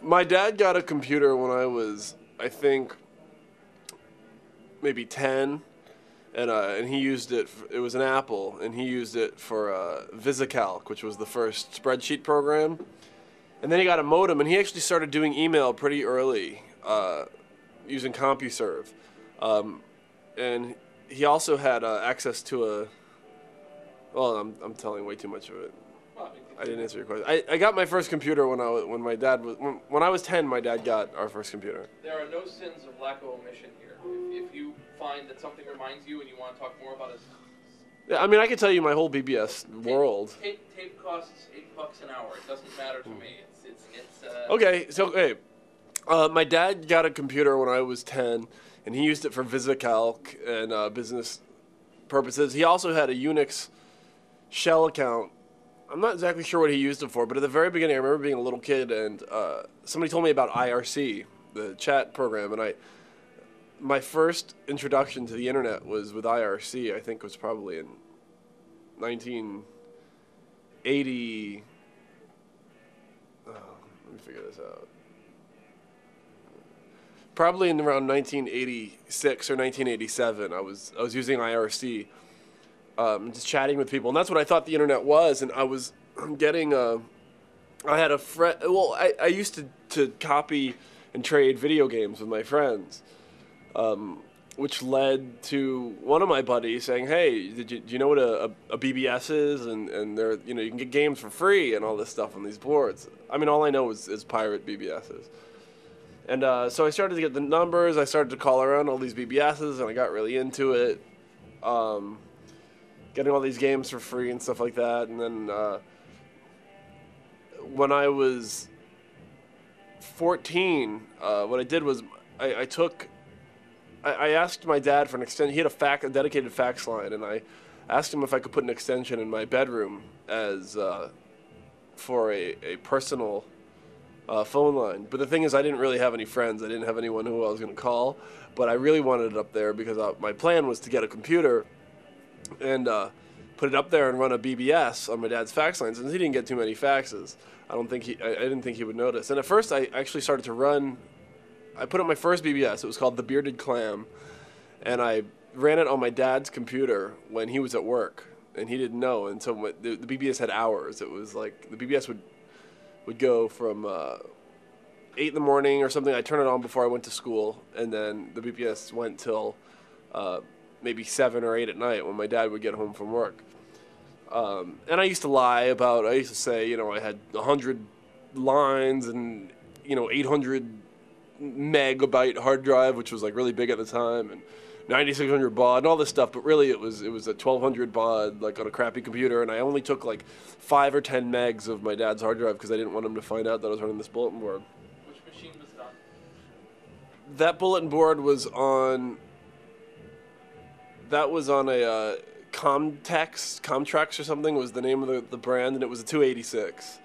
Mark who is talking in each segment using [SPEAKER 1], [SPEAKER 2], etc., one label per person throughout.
[SPEAKER 1] My dad got a computer when I was, I think, maybe 10, and he used it. It was an Apple, and he used it for VisiCalc, which was the first spreadsheet program. And then he got a modem, and he actually started doing email pretty early, using CompuServe, and he also had access to a. Well, I'm telling way too much of it. I didn't answer your question. I got my first computer when I was 10. My dad got our first computer.
[SPEAKER 2] There are no sins of lack of omission here. If you find that something reminds you and you want to talk more about it.
[SPEAKER 1] Yeah, I mean, I could tell you my whole BBS world.
[SPEAKER 2] Tape costs $8 an hour. It doesn't matter to me.
[SPEAKER 1] Okay, so hey, my dad got a computer when I was 10, and he used it for VisiCalc and business purposes. He also had a Unix shell account. I'm not exactly sure what he used it for, but at the very beginning, I remember being a little kid, and somebody told me about IRC, the chat program, and my first introduction to the internet was with IRC. I think it was probably in 1980. Let me figure this out. Probably in around 1986 or 1987, I was using IRC. Just chatting with people, and that's what I thought the internet was. And I was getting I had a friend. Well, I used to copy and trade video games with my friends, which led to one of my buddies saying, "Hey, do you know what a BBS is? And they're, you can get games for free and all this stuff on these boards." I mean, all I know is pirate BBSs. And so I started to get the numbers. I started to call around all these BBSs, and I got really into it. Getting all these games for free and stuff like that. And then when I was 14, what I did was I asked my dad for an extension. He had a dedicated fax line, and I asked him if I could put an extension in my bedroom as for a personal phone line. But the thing is, I didn't really have any friends. I didn't have anyone who I was going to call. But I really wanted it up there because my plan was to get a computer and put it up there and run a BBS on my dad's fax lines. And he didn't get too many faxes. I didn't think he would notice. And at first, I actually started to run. I put up my first BBS. It was called the Bearded Clam, and I ran it on my dad's computer when he was at work, and he didn't know. And so the BBS had hours. It was like the BBS would go from 8 in the morning or something. I'd turn it on before I went to school, and then the BBS went till maybe 7 or 8 at night when my dad would get home from work. And I used to lie about, I used to say, I had 100 lines and, 800 megabyte hard drive, which was like really big at the time, and 9600 baud and all this stuff. But really it was a 1200 baud, like on a crappy computer, and I only took like 5 or 10 megs of my dad's hard drive because I didn't want him to find out that I was running this bulletin board.
[SPEAKER 2] Which machine was that?
[SPEAKER 1] That bulletin board was on a Comtrex or something was the name of the brand, and it was a 286.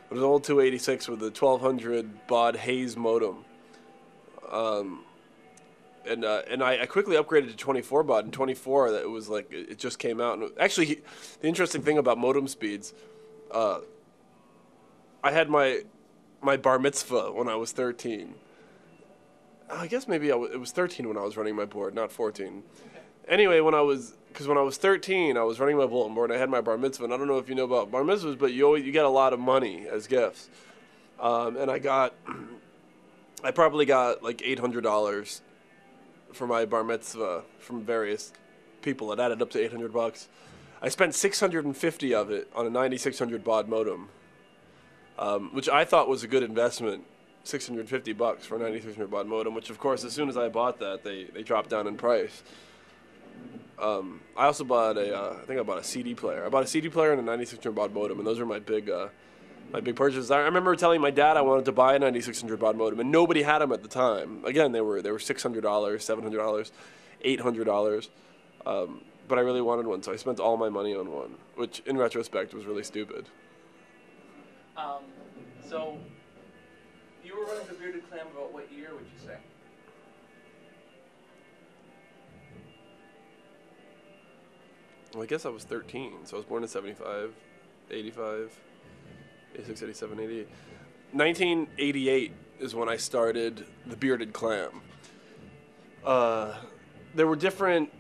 [SPEAKER 1] It was an old 286 with a 1200 baud Hayes modem. And I quickly upgraded to 24 baud. And 24, that it was like it just came out. And actually, the interesting thing about modem speeds, I had my bar mitzvah when I was 13. I guess maybe it was 13 when I was running my board, not 14. Anyway, when I was 13, I was running my bulletin board, and I had my bar mitzvah. And I don't know if you know about bar mitzvahs, but you get a lot of money as gifts. And I probably got like $800 for my bar mitzvah from various people. It added up to $800. I spent 650 of it on a 9600 baud modem, which I thought was a good investment. $650 for a 9600 baud modem, which of course, as soon as I bought that, they dropped down in price. I also bought I think I bought a CD player. I bought a CD player and a 9600 baud modem, and those are my big my big purchase. I remember telling my dad I wanted to buy a 9600 baud modem, and nobody had them at the time. Again, they were $600, $700, $800. But I really wanted one, so I spent all my money on one, which in retrospect was really stupid.
[SPEAKER 2] So you were running the bearded clam about what year would you say?
[SPEAKER 1] Well, I guess I was 13, so I was born in 75, 85, 86, 87, 88. 1988 is when I started the bearded clam. There were different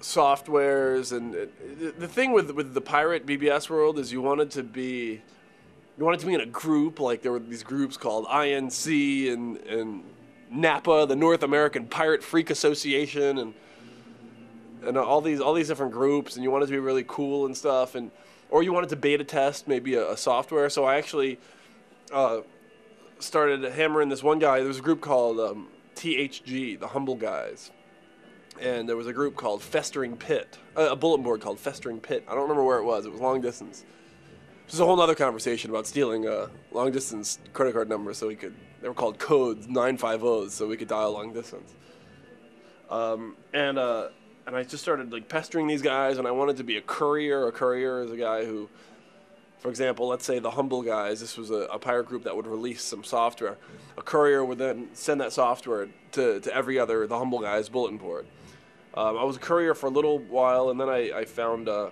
[SPEAKER 1] softwares, and the thing with the pirate BBS world is you wanted to be in a group. Like there were these groups called INC and NAPA, the North American Pirate Freak Association, and all these different groups, and you wanted to be really cool and stuff, or you wanted to beta test maybe a software. So I actually started hammering this one guy. There was a group called THG, the Humble Guys. And there was a group called Festering Pit, a bulletin board called Festering Pit. I don't remember where it was. It was long distance. This is a whole other conversation about stealing long distance credit card numbers so they were called codes, 950s, so we could dial long distance. And I just started like pestering these guys, and I wanted to be a courier. A courier is a guy who, for example, let's say the Humble Guys, this was a pirate group that would release some software. A courier would then send that software to every other the Humble Guys bulletin board. I was a courier for a little while, and then I found a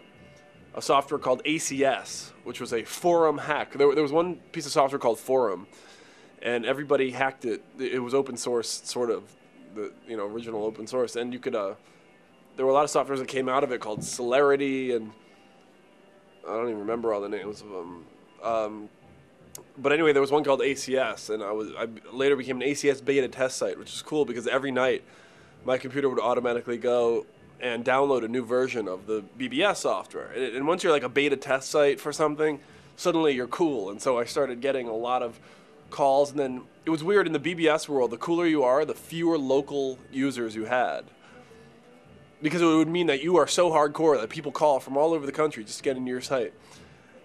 [SPEAKER 1] software called ACS, which was a forum hack. There was one piece of software called Forum, and everybody hacked it. It was open source, sort of, the original open source, and you could. There were a lot of softwares that came out of it called Celerity, and I don't even remember all the names of them. But anyway, there was one called ACS, and I later became an ACS beta test site, which is cool because every night my computer would automatically go and download a new version of the BBS software. And once you're like a beta test site for something, suddenly you're cool. And so I started getting a lot of calls, and then it was weird in the BBS world. The cooler you are, the fewer local users you had. Because it would mean that you are so hardcore that people call from all over the country just to get into your site.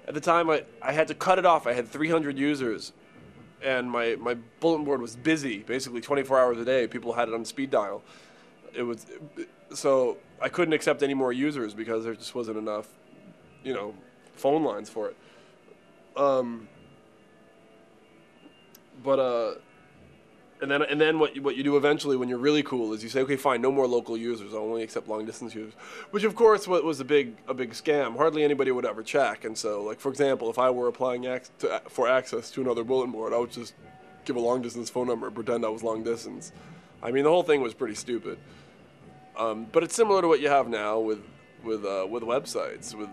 [SPEAKER 1] At the time, I had to cut it off. I had 300 users, and my bulletin board was busy, basically 24 hours a day. People had it on speed dial. So I couldn't accept any more users because there just wasn't enough, phone lines for it. And then what you do eventually when you're really cool is you say, okay, fine, no more local users. I'll only accept long distance users, which of course was a big scam. Hardly anybody would ever check. And so, like for example, if I were applying for access to another bulletin board, I would just give a long distance phone number and pretend I was long distance. I mean, the whole thing was pretty stupid. But it's similar to what you have now with websites, with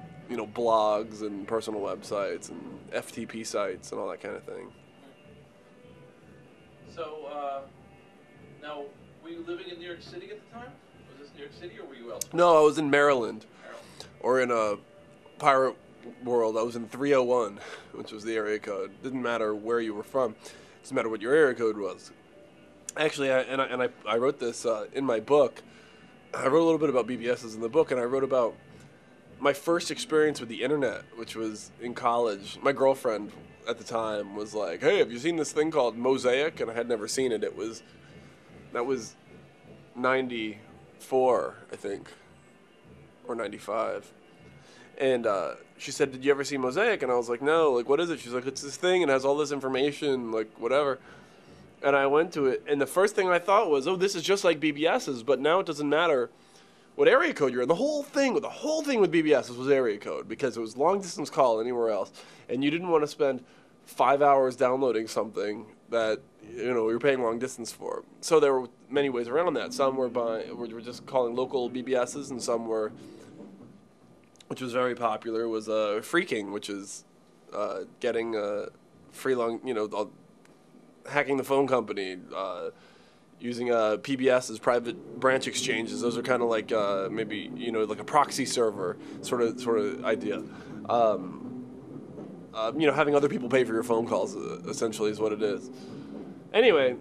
[SPEAKER 1] blogs and personal websites and FTP sites and all that kind of thing.
[SPEAKER 2] So, now, were you living in New York City at the time? Was this New York City, or were you elsewhere?
[SPEAKER 1] No, I was in Maryland. Or in a pirate world. I was in 301, which was the area code. Didn't matter where you were from. It didn't matter what your area code was. Actually, I wrote this in my book. I wrote a little bit about BBSs in the book, and I wrote about my first experience with the internet, which was in college. My girlfriend at the time was like, hey, have you seen this thing called Mosaic? And I had never seen it. That was 94, I think, or 95. And she said, did you ever see Mosaic? And I was like, no, like, what is it? She's like, it's this thing, and it has all this information, like, whatever. And I went to it, and the first thing I thought was, oh, this is just like BBS's, but now it doesn't matter what area code you're in. The whole thing with BBS's was area code, because it was long distance call anywhere else, and you didn't want to spend 5 hours downloading something that you're paying long distance for. So there were many ways around that. Some were just calling local BBS's, and some were, which was very popular, was phreaking, which is getting free long, hacking the phone company, using PBS as private branch exchanges. Those are kind of like maybe like a proxy server sort of idea. Having other people pay for your phone calls essentially is what it is. Anyway,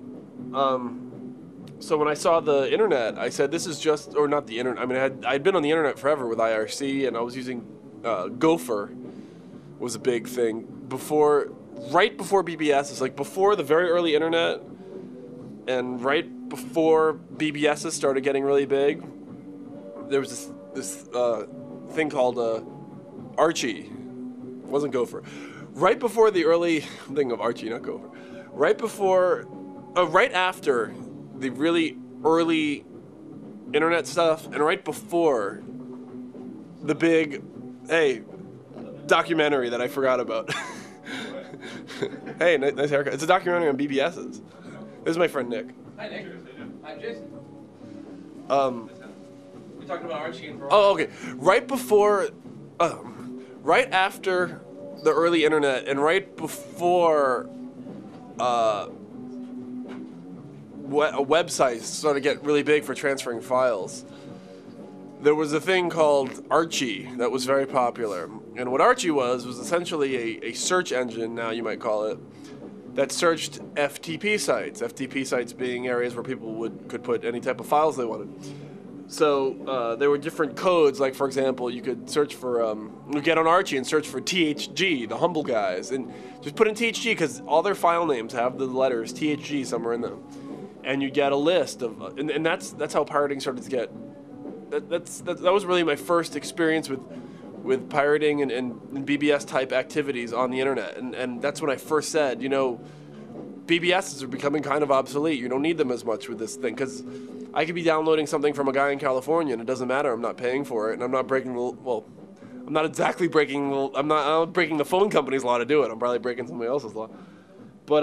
[SPEAKER 1] so when I saw the internet, I said this is just, or not the internet. I mean, I'd been on the internet forever with IRC, and I was using Gopher, was a big thing. Right before BBS, it's like before the very early internet, and right before BBSs started getting really big, there was this thing called Archie. It wasn't Gopher. Right before the early thing of Archie, not Gopher. Right after the really early internet stuff, and right before the big, documentary that I forgot about. Hey, nice haircut. It's a documentary on BBSs. This is my friend Nick.
[SPEAKER 2] Hi, Nick. I'm Jason. We're talking about Archie and Veronica.
[SPEAKER 1] Oh, okay. Right before, right after the early internet, and right before websites started to get really big for transferring files, there was a thing called Archie that was very popular. And what Archie was essentially a search engine, now you might call it, that searched FTP sites. FTP sites being areas where people could put any type of files they wanted. So there were different codes, like for example, you could search for, you get on Archie and search for THG, the Humble Guys, and just put in THG because all their file names have the letters THG somewhere in them. And you get a list of, and that's how pirating started to get. That was really my first experience with pirating and BBS type activities on the internet, and that's when I first said, BBSs are becoming kind of obsolete. You don't need them as much with this thing, because I could be downloading something from a guy in California and it doesn't matter. I'm not paying for it, and I'm not breaking I'm not exactly breaking I'm not breaking the phone company's law to do it. I'm probably breaking somebody else's law, but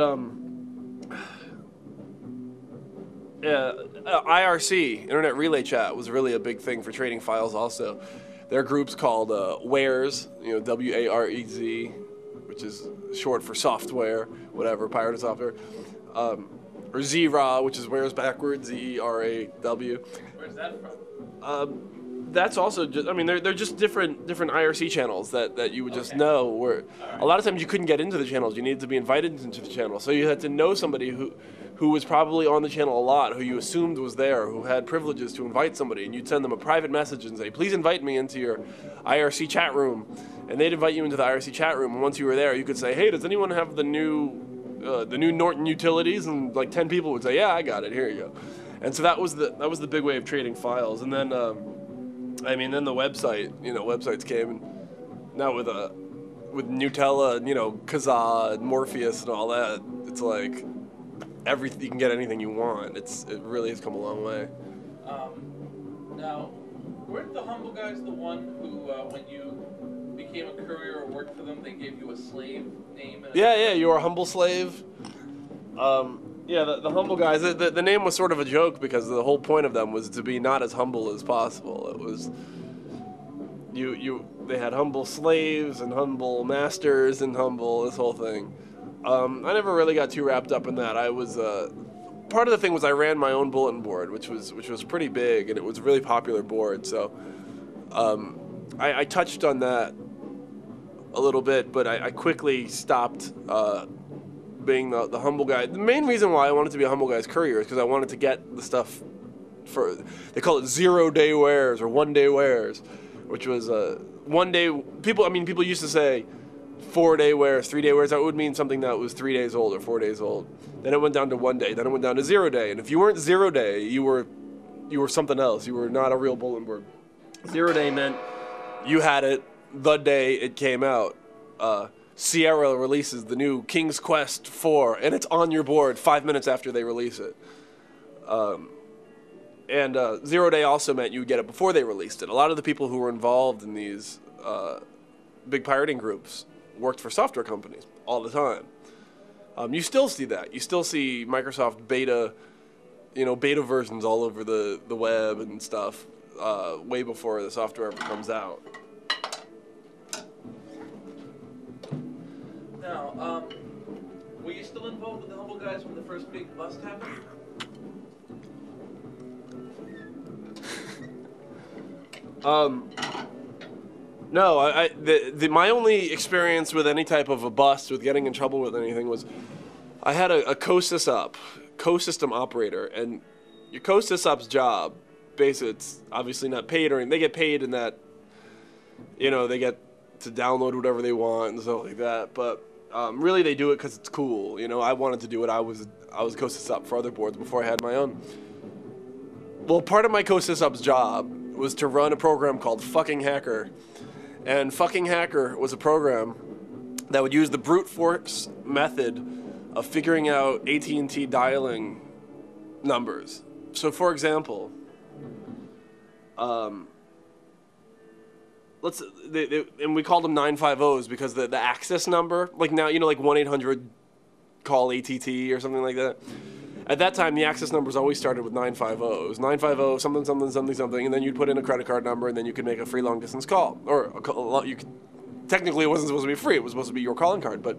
[SPEAKER 1] IRC, Internet Relay Chat, was really a big thing for trading files also. There are groups called WARES, WAREZ, which is short for software, whatever, pirated software. Or ZRAW, which is WARES backwards, ZERAW.
[SPEAKER 2] Where's that from?
[SPEAKER 1] That's also just, they're just different IRC channels that you would just know. Where a lot of times you couldn't get into the channels. You needed to be invited into the channel. So you had to know somebody who was probably on the channel a lot, who you assumed was there, who had privileges to invite somebody, and you'd send them a private message and say, please invite me into your IRC chat room. And they'd invite you into the IRC chat room, and once you were there, you could say, hey, does anyone have the new Norton utilities? And like 10 people would say, yeah, I got it, here you go. And so that was the big way of trading files. And then, then the website, websites came, and now with Nutella, Kazaa, and Morpheus, and all that, it's like you can get anything you want. It really has come a long way.
[SPEAKER 2] Now, weren't the Humble Guys the one who, when you became a courier or worked for them, they gave you a slave name?
[SPEAKER 1] Yeah, you were a humble slave. The Humble Guys, the name was sort of a joke because the whole point of them was to be not as humble as possible. It was, they had humble slaves and humble masters and this whole thing. I never really got too wrapped up in that. I was, part of the thing was I ran my own bulletin board, which was pretty big, and it was a really popular board, so I touched on that a little bit, but I quickly stopped being the humble guy. The main reason why I wanted to be a Humble Guys courier is because I wanted to get the stuff they call it 0-day wares or 1-day wares, which was 1 day. People used to say 4-day wares, 3-day wares. That would mean something that was 3 days old or 4 days old. Then it went down to 1 day. Then it went down to 0-day. And if you weren't 0-day, you were something else. You were not a real bulletin board. 0-day meant you had it the day it came out. Sierra releases the new King's Quest 4, and it's on your board 5 minutes after they release it. And 0-day also meant you would get it before they released it. A lot of the people who were involved in these big pirating groups worked for software companies all the time. You still see that. You still see Microsoft beta versions all over the web and stuff way before the software ever comes out.
[SPEAKER 2] Now, were you still involved with the Humble Guys when the first big bust happened?
[SPEAKER 1] No, my only experience with any type of a bust, with getting in trouble with anything, was I had a co-system operator, and your co-sysop's job, basically, it's obviously not paid or anything. They get paid in that, they get to download whatever they want and stuff like that. But really, they do it because it's cool. You know, I wanted to do it. I was co-sys for other boards before I had my own. Well, part of my co-sysup's job was to run a program called Fucking Hacker. And Fucking Hacker was a program that would use the brute force method of figuring out AT&T dialing numbers. So, for example, and we called them 950s because the access number, like now, you know, like 1-800-CALL-ATT or something like that. At that time, the access numbers always started with 950. It was 950 something something something something, and then you'd put in a credit card number, and then you could make a free long distance call. Or you could, technically, it wasn't supposed to be free; it was supposed to be your calling card. But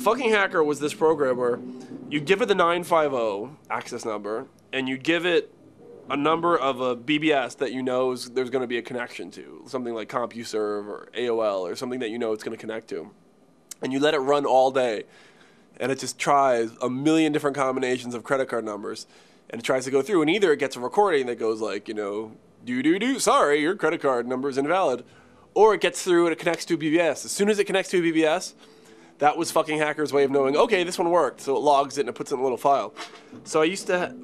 [SPEAKER 1] Fucking Hacker was this program where you'd give it the 950 access number, and you'd give it a number of a BBS that you know there's going to be a connection to, something like CompuServe or AOL or something that you know it's going to connect to, and you let it run all day. And it just tries a million different combinations of credit card numbers, and it tries to go through. And either it gets a recording that goes like, you know, sorry, your credit card number is invalid, or it gets through and it connects to a BBS. As soon as it connects to a BBS, that was Fucking Hacker's way of knowing, okay, this one worked. So it logs it and it puts it in a little file. So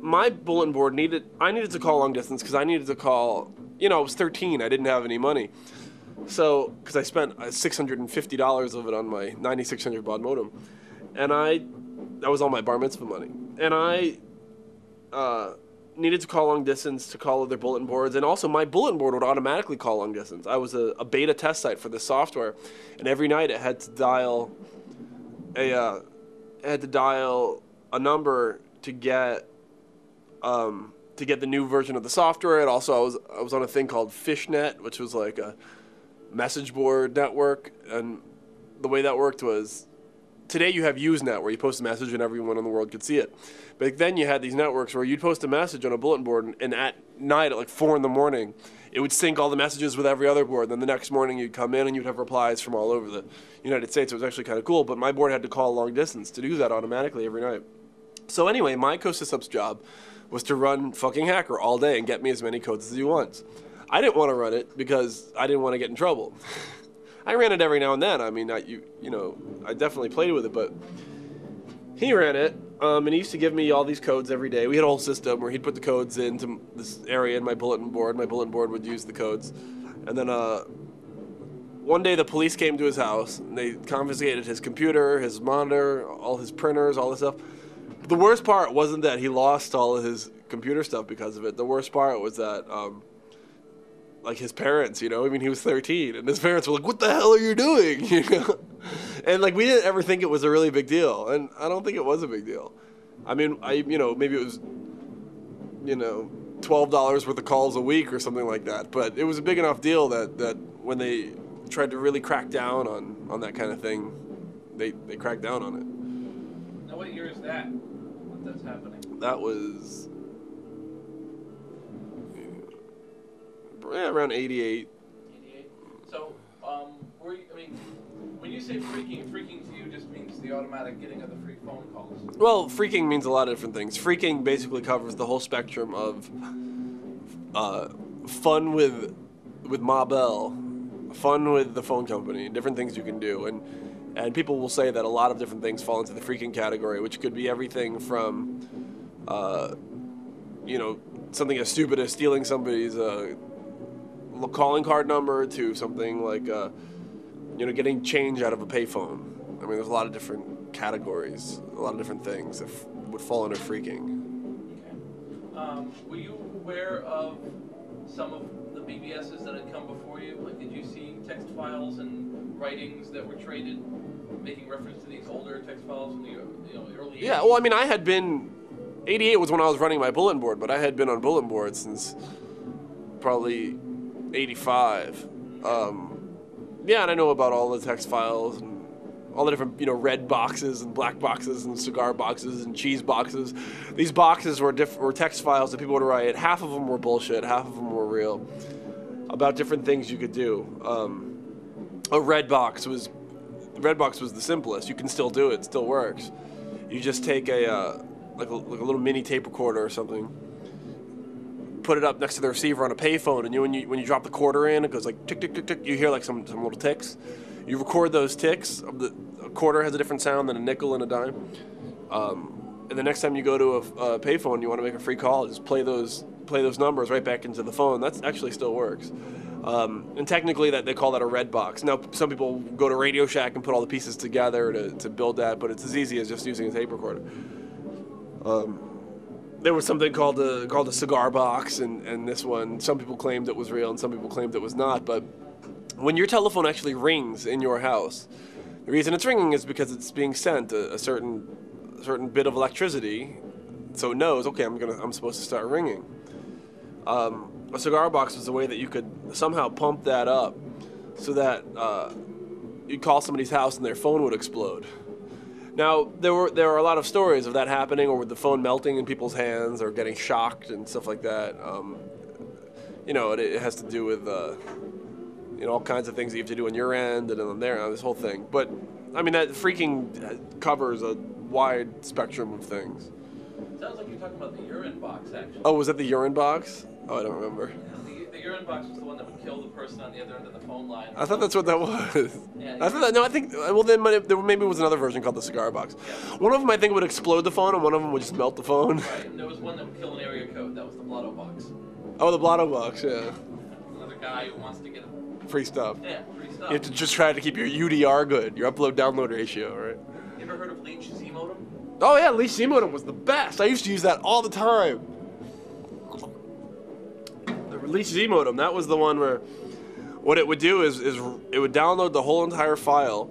[SPEAKER 1] my bulletin board I needed to call long distance because I needed to call, you know, I was 13. I didn't have any money. So, because I spent $650 of it on my 9600 baud modem. And that was all my bar mitzvah money. And I needed to call long distance to call other bulletin boards. And also my bulletin board would automatically call long distance. I was a beta test site for this software. And every night it had to dial a number to get the new version of the software. And also I was on a thing called Fishnet, which was like a message board network. And the way that worked was, today you have Usenet, where you post a message and everyone in the world could see it. But then you had these networks where you'd post a message on a bulletin board, and at night at like 4 in the morning, it would sync all the messages with every other board. Then the next morning you'd come in and you'd have replies from all over the United States. It was actually kind of cool, but my board had to call long distance to do that automatically every night. So anyway, my co-sysup's job was to run Fucking Hacker all day and get me as many codes as he wants. I didn't want to run it because I didn't want to get in trouble. I ran it every now and then. I mean, I definitely played with it, but he ran it, and he used to give me all these codes every day. We had a whole system where he'd put the codes into this area in my bulletin board. My bulletin board would use the codes. And then one day the police came to his house, and they confiscated his computer, his monitor, all his printers, all this stuff. But the worst part wasn't that he lost all of his computer stuff because of it. The worst part was that like his parents, you know, I mean, he was 13, and his parents were like, what the hell are you doing, you know? And like, we didn't ever think it was a really big deal, and I don't think it was a big deal. I mean, maybe it was, $12 worth of calls a week or something like that, but it was a big enough deal that when they tried to really crack down on that kind of thing, they cracked down on it.
[SPEAKER 2] Now, what year is that that's happening?
[SPEAKER 1] That was around 88.
[SPEAKER 2] 88. So, when you say freaking to you just means the automatic getting of the free phone calls.
[SPEAKER 1] Well, freaking means a lot of different things. Freaking basically covers the whole spectrum of fun with Ma Bell, fun with the phone company, different things you can do, and people will say that a lot of different things fall into the freaking category, which could be everything from something as stupid as stealing somebody's calling card number to something like getting change out of a payphone. I mean, there's a lot of different categories, a lot of different things that would fall under freaking.
[SPEAKER 2] Okay. Were you aware of some of the BBSs that had come before you? Like, did you see text files and writings that were traded, making reference to these older text files from the early 80s?
[SPEAKER 1] Yeah, well, I mean, I had been 88 was when I was running my bulletin board, but I had been on bulletin board since probably 85. Yeah, and I know about all the text files and all the different, red boxes and black boxes and cigar boxes and cheese boxes. These boxes were text files that people would write. Half of them were bullshit, half of them were real, about different things you could do. A red box was the simplest. You can still do it; it still works. You just take a little mini tape recorder or something, put it up next to the receiver on a payphone, and when you drop the quarter in, it goes like tick tick tick tick. You hear like some little ticks. You record those ticks. A quarter has a different sound than a nickel and a dime. And the next time you go to a payphone, you want to make a free call, just play those numbers right back into the phone. That actually still works. And technically, they call that a red box. Now, some people go to Radio Shack and put all the pieces together to build that, but it's as easy as just using a tape recorder. There was something called a cigar box, and this one, some people claimed it was real and some people claimed it was not. But when your telephone actually rings in your house, the reason it's ringing is because it's being sent a certain bit of electricity, so it knows, okay, I'm supposed to start ringing. A cigar box was a way that you could somehow pump that up so that you'd call somebody's house and their phone would explode. Now, there were a lot of stories of that happening, or with the phone melting in people's hands, or getting shocked and stuff like that. It has to do with all kinds of things that you have to do on your end and on their end, this whole thing. But I mean, that freaking covers a wide spectrum of things.
[SPEAKER 2] Sounds like you're talking about the urine box, actually.
[SPEAKER 1] Oh, was that the urine box? Oh, I don't remember.
[SPEAKER 2] The urine box was the one that would kill the person on the other end of the phone line.
[SPEAKER 1] I thought that's what that was.
[SPEAKER 2] Yeah,
[SPEAKER 1] I thought that. No, I think. Well, then there maybe was another version called the cigar box.
[SPEAKER 2] Yeah.
[SPEAKER 1] One of them I think would explode the phone, and one of them would just melt the phone.
[SPEAKER 2] Right. And there was one that would kill an area code. That was the blotto box.
[SPEAKER 1] Oh, the blotto box. Yeah.
[SPEAKER 2] Another guy who wants to get
[SPEAKER 1] free stuff.
[SPEAKER 2] Yeah, free stuff.
[SPEAKER 1] You have to just try to keep your UDR good, your upload-download ratio, right?
[SPEAKER 2] You ever heard of leased Z modem?
[SPEAKER 1] Oh yeah, leased Z modem was the best. I used to use that all the time. The leased Z modem, that was the one where what it would do is it would download the whole entire file,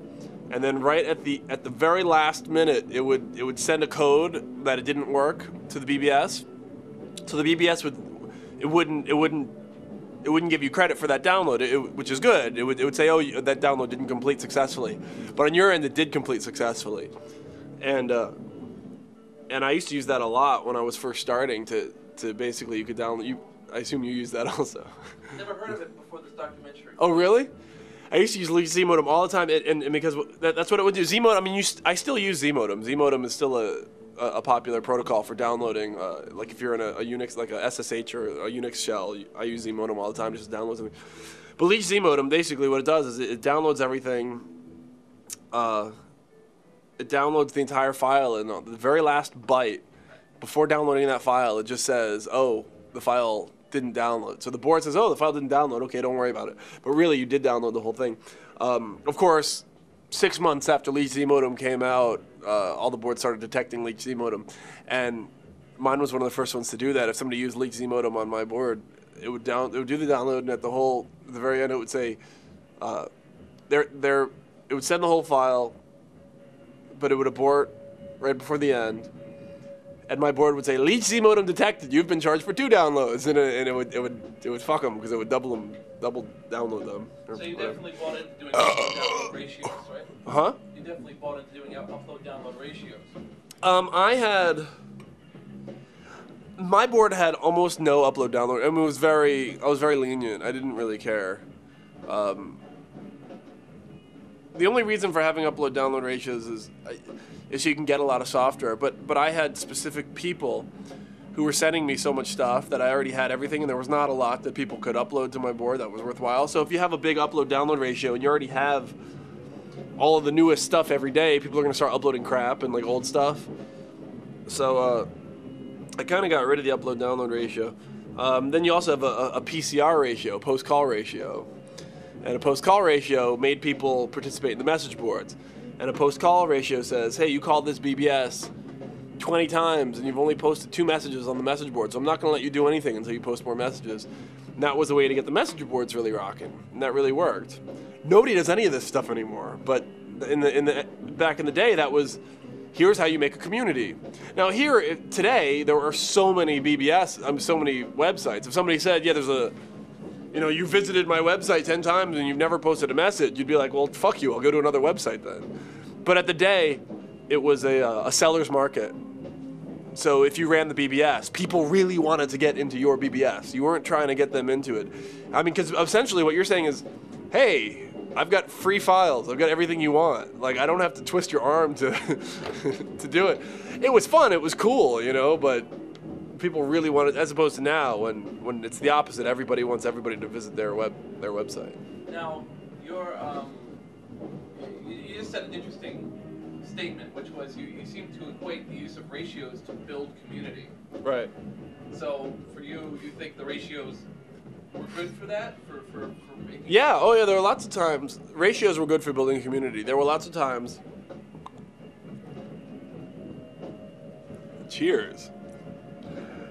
[SPEAKER 1] and then right at the very last minute it would send a code that it didn't work to the BBS. So the BBS wouldn't give you credit for that download, which is good. It would say, oh, that download didn't complete successfully, but on your end it did complete successfully, and I used to use that a lot when I was first starting to basically you could download. I assume you use that also.
[SPEAKER 2] Never heard of it before this documentary.
[SPEAKER 1] Oh really? I used to use leased Z modem all the time, and because that's what it would do. Z modem. I mean, I still use Z modem. Z modem is still a popular protocol for downloading. Like if you're in a Unix, like a SSH or a Unix shell, I use Z modem all the time just to download something. But leased Z modem, basically what it does is it downloads everything. It downloads the entire file, and the very last byte before downloading that file, it just says, oh, the file didn't download. So the board says, oh, the file didn't download. Okay, don't worry about it. But really, you did download the whole thing. Of course, 6 months after leased Z modem came out, all the boards started detecting leased Z modem, and mine was one of the first ones to do that. If somebody used leased Z modem on my board, it would do the download, and at the very end, it would say, it would send the whole file, but it would abort right before the end. And my board would say, leased Z modem detected. You've been charged for 2 downloads, and it would fuck them because it would double download them.
[SPEAKER 2] So you definitely bought into doing upload-download ratios, right?
[SPEAKER 1] Huh?
[SPEAKER 2] You definitely bought into doing upload-download ratios.
[SPEAKER 1] My board had almost no upload-download. I mean, I was very lenient. I didn't really care. The only reason for having upload-download ratios is so you can get a lot of software. But I had specific people who were sending me so much stuff that I already had everything, and there was not a lot that people could upload to my board that was worthwhile. So if you have a big upload-download ratio and you already have all of the newest stuff every day, people are going to start uploading crap and like old stuff. So I kind of got rid of the upload-download ratio. Then you also have a PCR ratio, post-call ratio. And a post-call ratio made people participate in the message boards. And a post-call ratio says, hey, you called this BBS 20 times and you've only posted 2 messages on the message board, so I'm not going to let you do anything until you post more messages. And that was a way to get the message boards really rocking, and that really worked. Nobody does any of this stuff anymore, but back in the day, that was, here's how you make a community. Now here, today, there are so many BBS, so many websites. If somebody said, yeah, there's you visited my website 10 times and you've never posted a message, you'd be like, well, fuck you, I'll go to another website then. But at the day, it was a seller's market. So if you ran the BBS, people really wanted to get into your BBS. You weren't trying to get them into it. I mean, because essentially what you're saying is, hey, I've got free files. I've got everything you want. Like, I don't have to twist your arm to to do it. It was fun. It was cool, but people really wanted, as opposed to now when it's the opposite. Everybody wants everybody to visit their website.
[SPEAKER 2] Now, you just said an interesting statement, which was you seem to equate the use of ratios to build community.
[SPEAKER 1] Right.
[SPEAKER 2] So for you think the ratios were good for that? For making...
[SPEAKER 1] Yeah, oh yeah, there were lots of times. Ratios were good for building a community. There were lots of times. Cheers.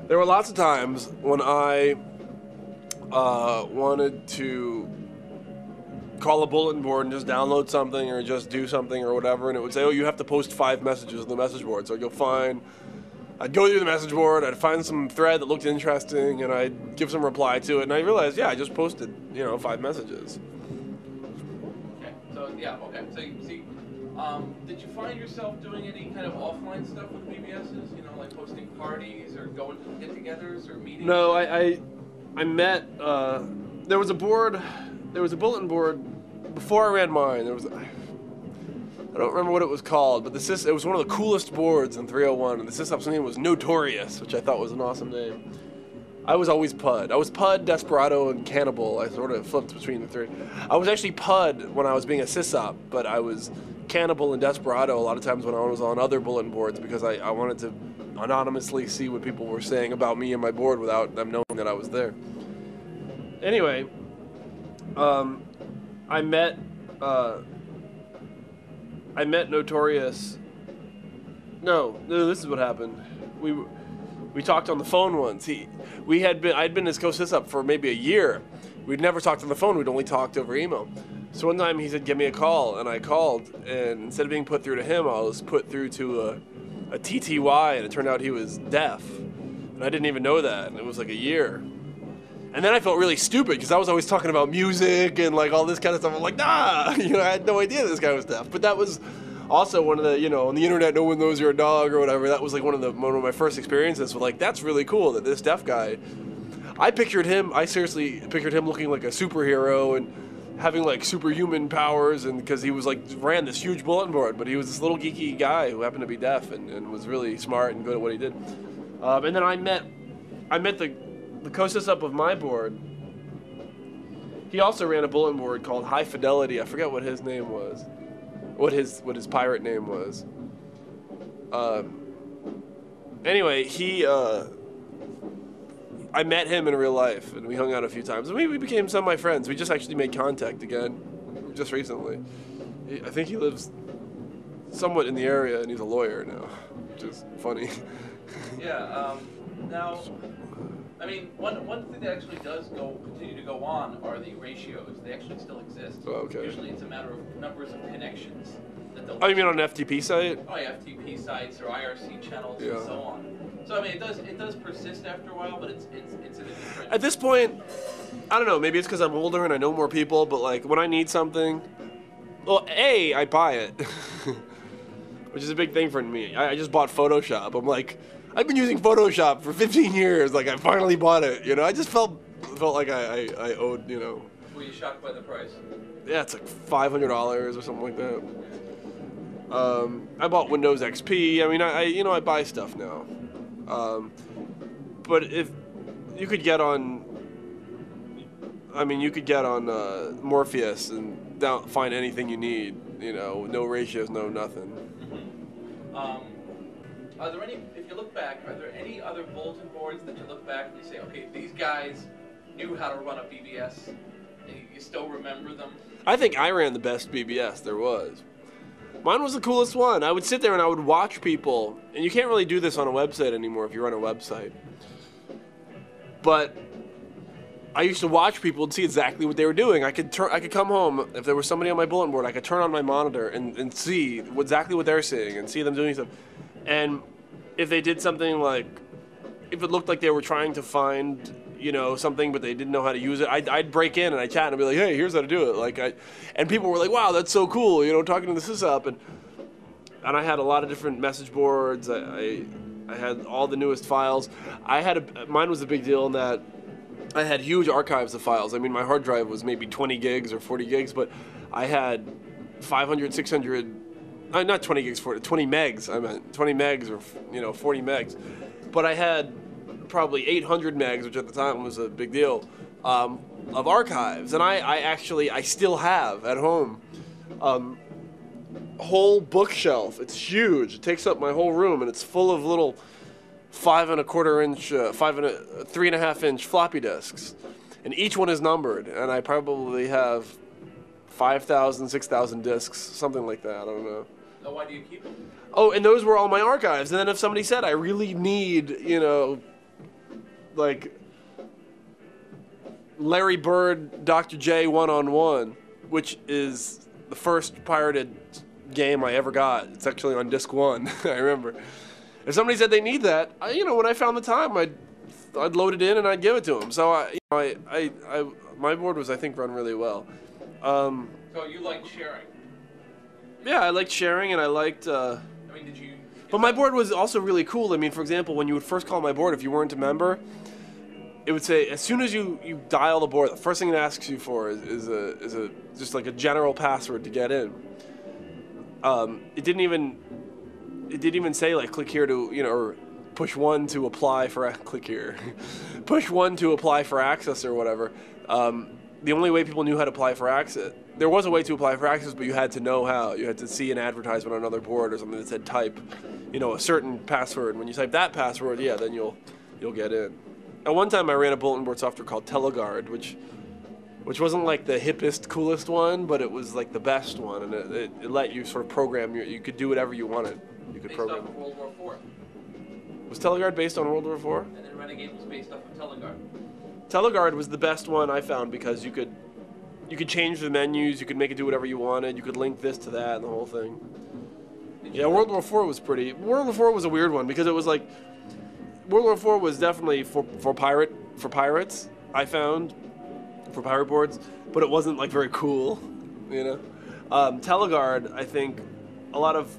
[SPEAKER 1] There were lots of times when I wanted to call a bulletin board and just download something or just do something or whatever, and it would say, oh, you have to post 5 messages on the message board. So I'd go through the message board, I'd find some thread that looked interesting, and I'd give some reply to it, and I realized, yeah, I just posted, 5 messages.
[SPEAKER 2] Okay, so, yeah, okay. So, you see, did you find yourself doing any kind of offline stuff with BBSs? Like posting parties or going to get-togethers or meetings?
[SPEAKER 1] No, I met, there was a bulletin board, before I ran mine, I don't remember what it was called, but it was one of the coolest boards in 301, and the sysop's name was Notorious, which I thought was an awesome name. I was always Pud. I was Pud, Desperado, and Cannibal. I sort of flipped between the 3. I was actually Pud when I was being a sysop, but I was Cannibal and Desperado a lot of times when I was on other bulletin boards because I wanted to anonymously see what people were saying about me and my board without them knowing that I was there. Anyway, I met Notorious. No, this is what happened. We talked on the phone once. I'd been his co-sys-up for maybe a year. We'd never talked on the phone. We'd only talked over email. So one time he said, "Give me a call," and I called. And instead of being put through to him, I was put through to a TTY, and it turned out he was deaf. And I didn't even know that. And it was like a year. And then I felt really stupid because I was always talking about music and like all this kind of stuff. I'm like, nah, I had no idea this guy was deaf. But that was also one of the, on the internet, no one knows you're a dog or whatever. That was like one of my first experiences with like, that's really cool that this deaf guy. I seriously pictured him looking like a superhero and having like superhuman powers, and because he was like ran this huge bulletin board, but he was this little geeky guy who happened to be deaf and was really smart and good at what he did. And then I met the co-sys-up of my board. He also ran a bulletin board called High Fidelity. I forget what his name was, what his pirate name was. Anyway, I met him in real life, and we hung out a few times, and we became semi-friends. We just actually made contact again, just recently. I think he lives somewhat in the area, and he's a lawyer now, which is funny.
[SPEAKER 2] Yeah. Now, I mean, one thing that actually does continue to go on are the ratios. They actually still exist.
[SPEAKER 1] Oh, okay.
[SPEAKER 2] Usually, it's a matter of numbers of connections that they'll.
[SPEAKER 1] Oh, you mean on an FTP site?
[SPEAKER 2] Oh, yeah, FTP sites or IRC channels and so on. So I mean, it does persist after a while, but it's in a different.
[SPEAKER 1] At this point, I don't know. Maybe it's because I'm older and I know more people. But like when I need something, well, I buy it, which is a big thing for me. I just bought Photoshop. I'm like, I've been using Photoshop for 15 years. Like I finally bought it. I just felt like I owed.
[SPEAKER 2] Were you shocked by the price?
[SPEAKER 1] Yeah, it's like $500 or something like that. I bought Windows XP. I mean, I buy stuff now. But if you could get on, Morpheus and find anything you need. No ratios, no nothing.
[SPEAKER 2] Mm-hmm. Are there any? If you look back, are there any other bulletin boards that you look back and you say, okay, these guys knew how to run a BBS, and you still remember them?
[SPEAKER 1] I think I ran the best BBS there was. Mine was the coolest one. I would sit there and I would watch people, and you can't really do this on a website anymore if you run a website. But I used to watch people and see exactly what they were doing. I could come home, if there was somebody on my bulletin board, I could turn on my monitor and see exactly what they're seeing and see them doing stuff. And if they did something like, if it looked like they were trying to find, something, but they didn't know how to use it, I'd break in and I'd chat and I'd be like, hey, here's how to do it. And people were like, wow, that's so cool, talking to the sysop. And I had a lot of different message boards. I had all the newest files. Mine was a big deal in that I had huge archives of files. I mean, my hard drive was maybe 20 gigs or 40 gigs, but I had 500, 600, not 20 gigs, 20 megs, I meant 20 megs or, 40 megs. But I had probably 800 megs, which at the time was a big deal, of archives. And I still have at home a whole bookshelf. It's huge. It takes up my whole room, and it's full of little 3.5 inch floppy disks. And each one is numbered, and I probably have 5,000, 6,000 disks, something like that. I don't know.
[SPEAKER 2] So why do you keep them?
[SPEAKER 1] Oh, and those were all my archives. And then if somebody said, I really need, you know, like Larry Bird, Dr. J one-on-one, which is the first pirated game I ever got. It's actually on disc 1, I remember. If somebody said they need that, you know, when I found the time, I'd load it in and I'd give it to them. So my board was, I think, run really well.
[SPEAKER 2] So you liked sharing?
[SPEAKER 1] Yeah, I liked sharing, and I liked...
[SPEAKER 2] I mean, did you...
[SPEAKER 1] But my board was also really cool. I mean, for example, when you would first call my board, if you weren't a member, it would say, as soon as you dial the board, the first thing it asks you for is just like a general password to get in. It didn't even say, like, click here to, you know, or push 1 to apply for... Click here. Push 1 to apply for access or whatever. The only way people knew how to apply for access... There was a way to apply for access, but you had to know how. You had to see an advertisement on another board or something that said type, you know, a certain password. When you type that password, yeah, then you'll get in. At one time, I ran a bulletin board software called Teleguard, which wasn't like the hippest, coolest one, but it was like the best one, and it let you sort of program. You could do whatever you wanted. You could program.
[SPEAKER 2] Based off of World War IV.
[SPEAKER 1] Was Teleguard based on World War IV?
[SPEAKER 2] And then Renegade was based off of Teleguard.
[SPEAKER 1] Teleguard was the best one I found because you could change the menus, you could make it do whatever you wanted, you could link this to that and the whole thing. Yeah, World War IV was pretty... World War IV was a weird one because it was like... World War IV was definitely for pirates, I found, for pirate boards, but it wasn't like very cool, you know? Teleguard, I think, a lot of...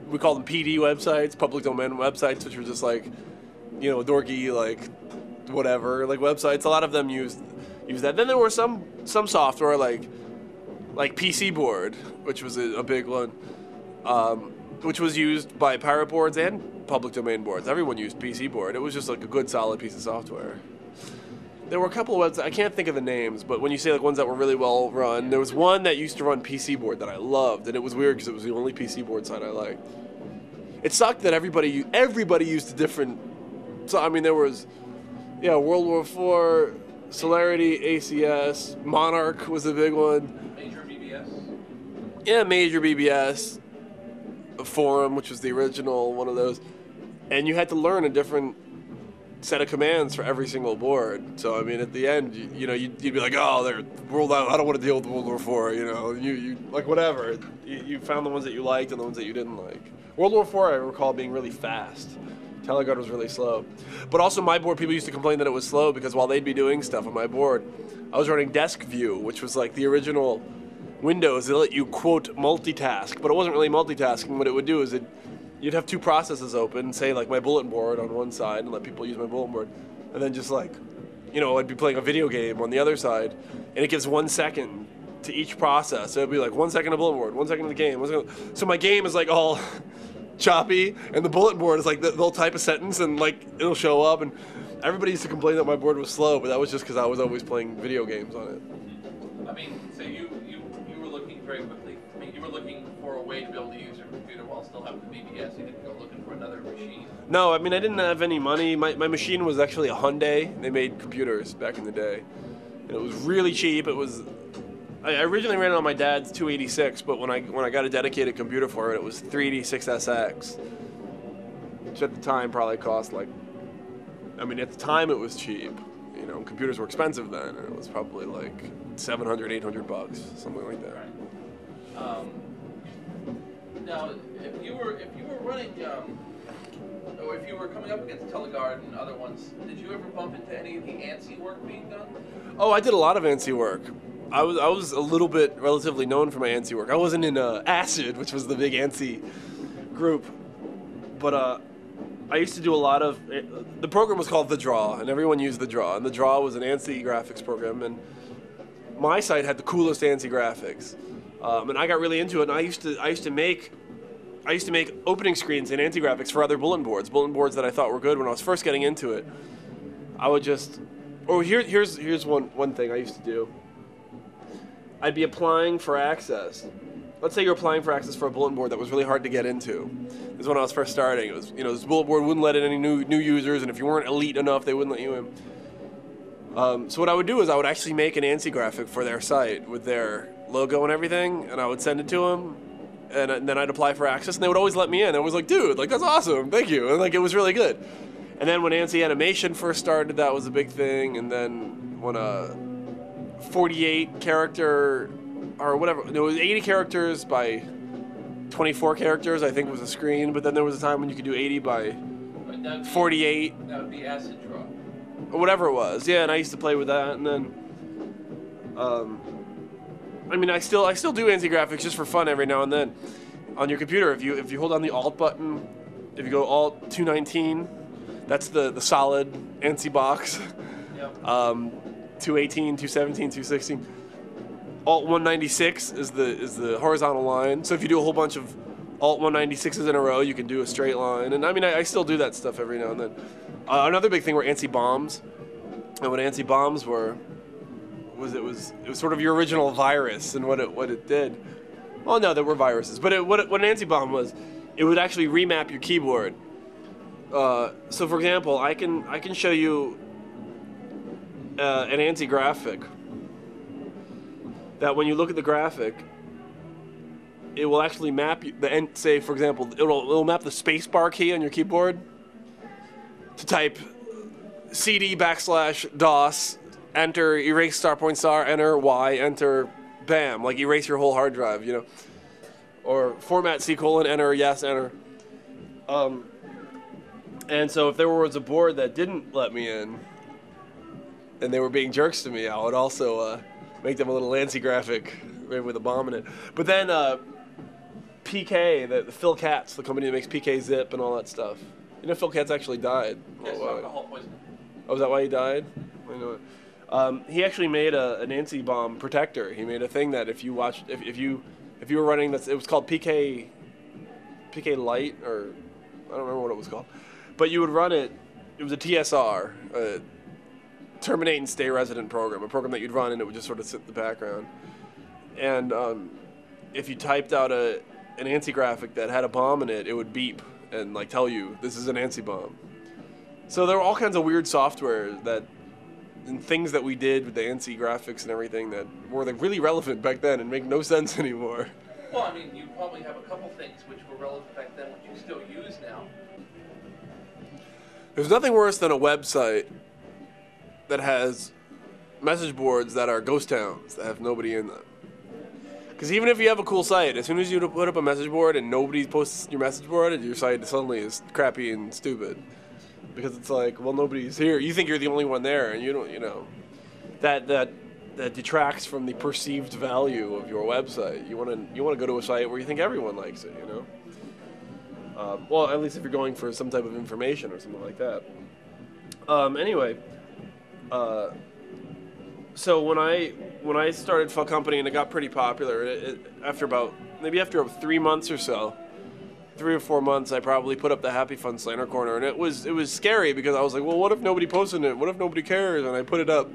[SPEAKER 1] We call them PD websites, public domain websites, which were just like, you know, dorky, like, whatever, like websites. A lot of them used that. Then there were some software like PC Board, which was a big one, which was used by pirate boards and public domain boards. Everyone used PC Board. It was just like a good, solid piece of software. There were a couple of websites, I can't think of the names, but when you say like ones that were really well run, there was one that used to run PC Board that I loved, and it was weird because it was the only PC Board site I liked. It sucked that everybody used a different. So I mean, there was, yeah, World War IV, Celerity, ACS, Monarch was a big one.
[SPEAKER 2] Major BBS.
[SPEAKER 1] Yeah, Major BBS, Forum, which was the original one of those, and you had to learn a different set of commands for every single board. So I mean, at the end, you know, you'd be like, oh, they're World. I don't want to deal with World War IV. You know, you like whatever. You found the ones that you liked and the ones that you didn't like. World War IV, I recall being really fast. Teleguard was really slow. But also my board, people used to complain that it was slow because while they'd be doing stuff on my board, I was running Desk View, which was like the original Windows. They let you, quote, multitask, but it wasn't really multitasking. What it would do is you'd have two processes open, say like my bulletin board on one side and let people use my bulletin board, and then just like, you know, I'd be playing a video game on the other side, and it gives 1 second to each process. So it'd be like 1 second of bulletin board, 1 second of the game. 1 second. So my game is like all choppy, and the bulletin board is like they'll type a sentence and like it'll show up, and everybody used to complain that my board was slow, but that was just because I was always playing video games on it.
[SPEAKER 2] I mean, so you were looking very quickly. I mean, you were looking for a way to be able to use your computer while still having the BBS. You didn't go looking for another machine.
[SPEAKER 1] No, I mean, I didn't have any money. My machine was actually a Hyundai. They made computers back in the day, and it was really cheap. It was. I originally ran it on my dad's 286, but when I got a dedicated computer for it, it was 386SX, which at the time probably cost like, I mean, at the time it was cheap. You know, computers were expensive then, and it was probably like $700, $800, something like that.
[SPEAKER 2] Right. Now, if you were running, or if you were coming up against Teleguard and other ones, did you ever bump into any of the ANSI work being done? Oh,
[SPEAKER 1] I did a lot of ANSI work. I was a little bit relatively known for my ANSI work. I wasn't in ACID, which was the big ANSI group, but I used to do a lot of. The program was called The Draw, and everyone used The Draw. And The Draw was an ANSI graphics program, and my site had the coolest ANSI graphics. And I got really into it. And I used to make I used to make opening screens and anti-graphics for other bulletin boards that I thought were good when I was first getting into it. I would just, here's one thing I used to do. I'd be applying for access. Let's say you're applying for access for a bulletin board that was really hard to get into. This is when I was first starting. It was, this bulletin board wouldn't let in any new users, and if you weren't elite enough, they wouldn't let you in. So what I would do is I would actually make an ANSI graphic for their site with their logo and everything, and I would send it to them, and then I'd apply for access, and they would always let me in. I was like, dude, like, that's awesome, thank you. And like, it was really good. And then when ANSI animation first started, that was a big thing. And then when 48 character, or whatever, it was 80 characters by 24 characters, I think was a screen. But then there was a time when you could do 80 by 48.
[SPEAKER 2] That would be acid draw.
[SPEAKER 1] Or whatever it was, yeah, and I used to play with that, and then, I mean, I still do ANSI graphics just for fun every now and then. On your computer, if you hold down the Alt button, if you go Alt 219, that's the solid ANSI box.
[SPEAKER 2] Yep.
[SPEAKER 1] 218, 217, 216. Alt 196 is the horizontal line. So if you do a whole bunch of Alt 196s in a row, you can do a straight line. And I mean, I still do that stuff every now and then. Another big thing were ANSI bombs, and what ANSI bombs were it was sort of your original virus and what it did. Well, no, there were viruses, but what an ANSI bomb was, it would actually remap your keyboard. So for example, I can show you an ANSI graphic that when you look at the graphic, it will actually map say for example, it'll map the spacebar key on your keyboard to type CD / DOS, enter, erase star point star, enter Y, enter, bam, like erase your whole hard drive, or format C:, enter, yes, enter. And so if there was a board that didn't let me in, and they were being jerks to me, I would also make them a little ANSI graphic, maybe with a bomb in it. But then PK, the Phil Katz, the company that makes PK Zip and all that stuff. Phil Katz actually died.
[SPEAKER 2] Yes, alcohol poisoning.
[SPEAKER 1] Oh, is that why he died? I know it. He actually made an ANSI bomb protector. He made a thing that if you watched, if you were running this, it was called PK Lite, or I don't remember what it was called, but you would run it. It was a TSR, a terminate and stay resident program, a program that you'd run and it would just sort of sit in the background. And if you typed out an ANSI graphic that had a bomb in it, it would beep and like tell you this is an ANSI bomb. So there were all kinds of weird software and things that we did with the ANSI graphics and everything that were like really relevant back then and make no sense anymore.
[SPEAKER 2] Well, I mean, you probably have a couple things which were relevant back then, which you still use now.
[SPEAKER 1] There's nothing worse than a website that has message boards that are ghost towns that have nobody in them. Because even if you have a cool site, as soon as you put up a message board and nobody posts your message board, your site suddenly is crappy and stupid. Because it's like, well, nobody's here. You think you're the only one there, and you don't, that detracts from the perceived value of your website. You want to go to a site where you think everyone likes it, Well, at least if you're going for some type of information or something like that. Anyway, so when I started Fuck Company and it got pretty popular, after 3 months or so, 3 or 4 months, I probably put up the Happy Fun Slander Corner, and it was scary because I was like, well, what if nobody posted it? What if nobody cares? And I put it up,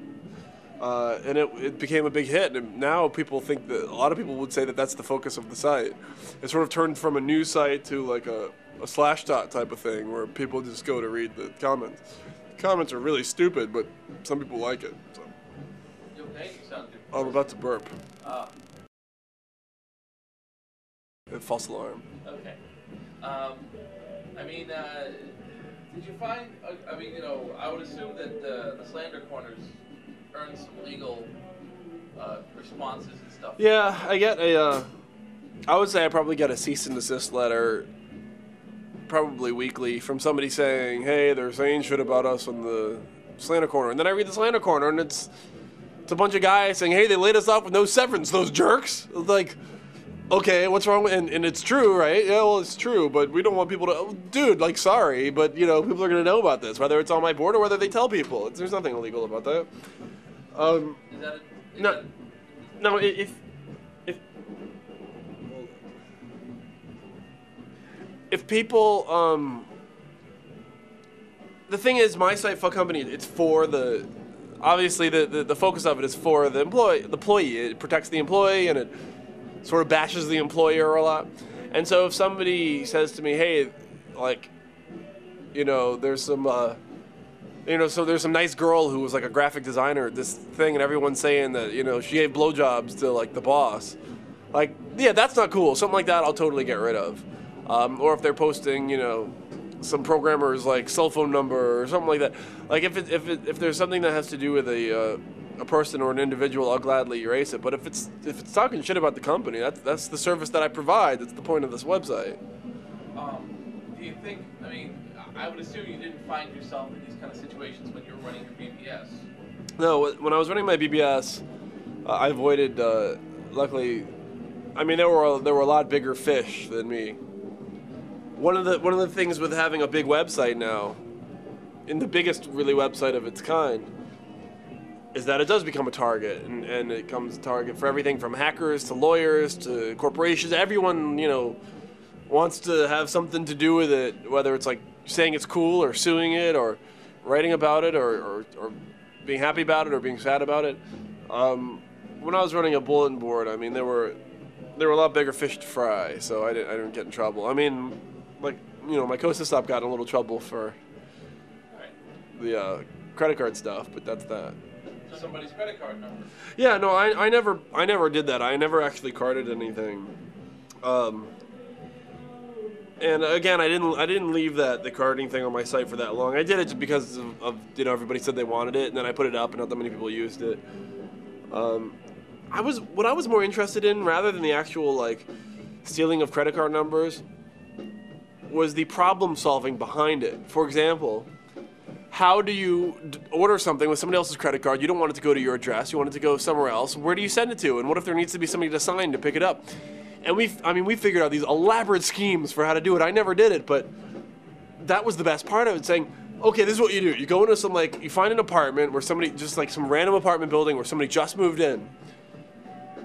[SPEAKER 1] and it became a big hit. And now people think that a lot of people would say that that's the focus of the site. It sort of turned from a news site to like a Slashdot type of thing where people just go to read the comments. The comments are really stupid, but some people like it. So.
[SPEAKER 2] You okay? You sound good.
[SPEAKER 1] I'm about to burp. False alarm.
[SPEAKER 2] Okay. I mean, did you find? I mean, I would assume that the slander corners earn some legal responses and stuff.
[SPEAKER 1] Yeah, I would say I probably get a cease and desist letter, probably weekly, from somebody saying, hey, they're saying shit about us on the slander corner. And then I read the slander corner, and it's a bunch of guys saying, hey, they laid us off with no severance, those jerks. Like, okay, what's wrong with, and it's true, right? Yeah, well, it's true, but we don't want people to, dude, like, sorry, but, people are going to know about this, whether it's on my board or whether they tell people. There's nothing illegal about that. if people, the thing is, my site, Fuck Company, it's for the, obviously the focus of it is for the employee. It protects the employee and it sort of bashes the employer a lot. And so if somebody says to me, hey, like, you know, there's some, so there's some nice girl who was like a graphic designer at this thing, and everyone's saying that, you know, she gave blowjobs to like the boss. Like, yeah, that's not cool. Something like that, I'll totally get rid of. Or if they're posting, you know, some programmer's like cell phone number or something like that. Like if there's something that has to do with a person or an individual, I'll gladly erase it. But if it's talking shit about the company, that's the service that I provide. That's the point of this website.
[SPEAKER 2] Do you think? I mean, I would assume you didn't find yourself in these kind of situations when you were running your BBS.
[SPEAKER 1] No, when I was running my BBS, I avoided. Luckily, I mean there were a lot bigger fish than me. One of the things with having a big website now, and the biggest really website of its kind, is that it does become a target, and it becomes a target for everything from hackers to lawyers to corporations. Everyone, you know, wants to have something to do with it, whether it's like saying it's cool or suing it or writing about it or being happy about it or being sad about it. When I was running a bulletin board, I mean, there were a lot bigger fish to fry, so I didn't get in trouble. I mean, like, you know, my co-stop got in a little trouble for the credit card stuff, but that's that.
[SPEAKER 2] So somebody's credit card number.
[SPEAKER 1] Yeah, no, I never did that. I never actually carded anything. And again, I didn't leave the carding thing on my site for that long. I did it just because of you know, everybody said they wanted it, and then I put it up, and not that many people used it. What I was more interested in, rather than the actual like stealing of credit card numbers, was the problem solving behind it. For example, how do you order something with somebody else's credit card? You don't want it to go to your address. You want it to go somewhere else. Where do you send it to? And what if there needs to be somebody to sign to pick it up? And we figured out these elaborate schemes for how to do it. I never did it, but that was the best part of it, saying, okay, this is what you do. You go into some, like, you find an apartment where somebody, just like some random apartment building where somebody just moved in.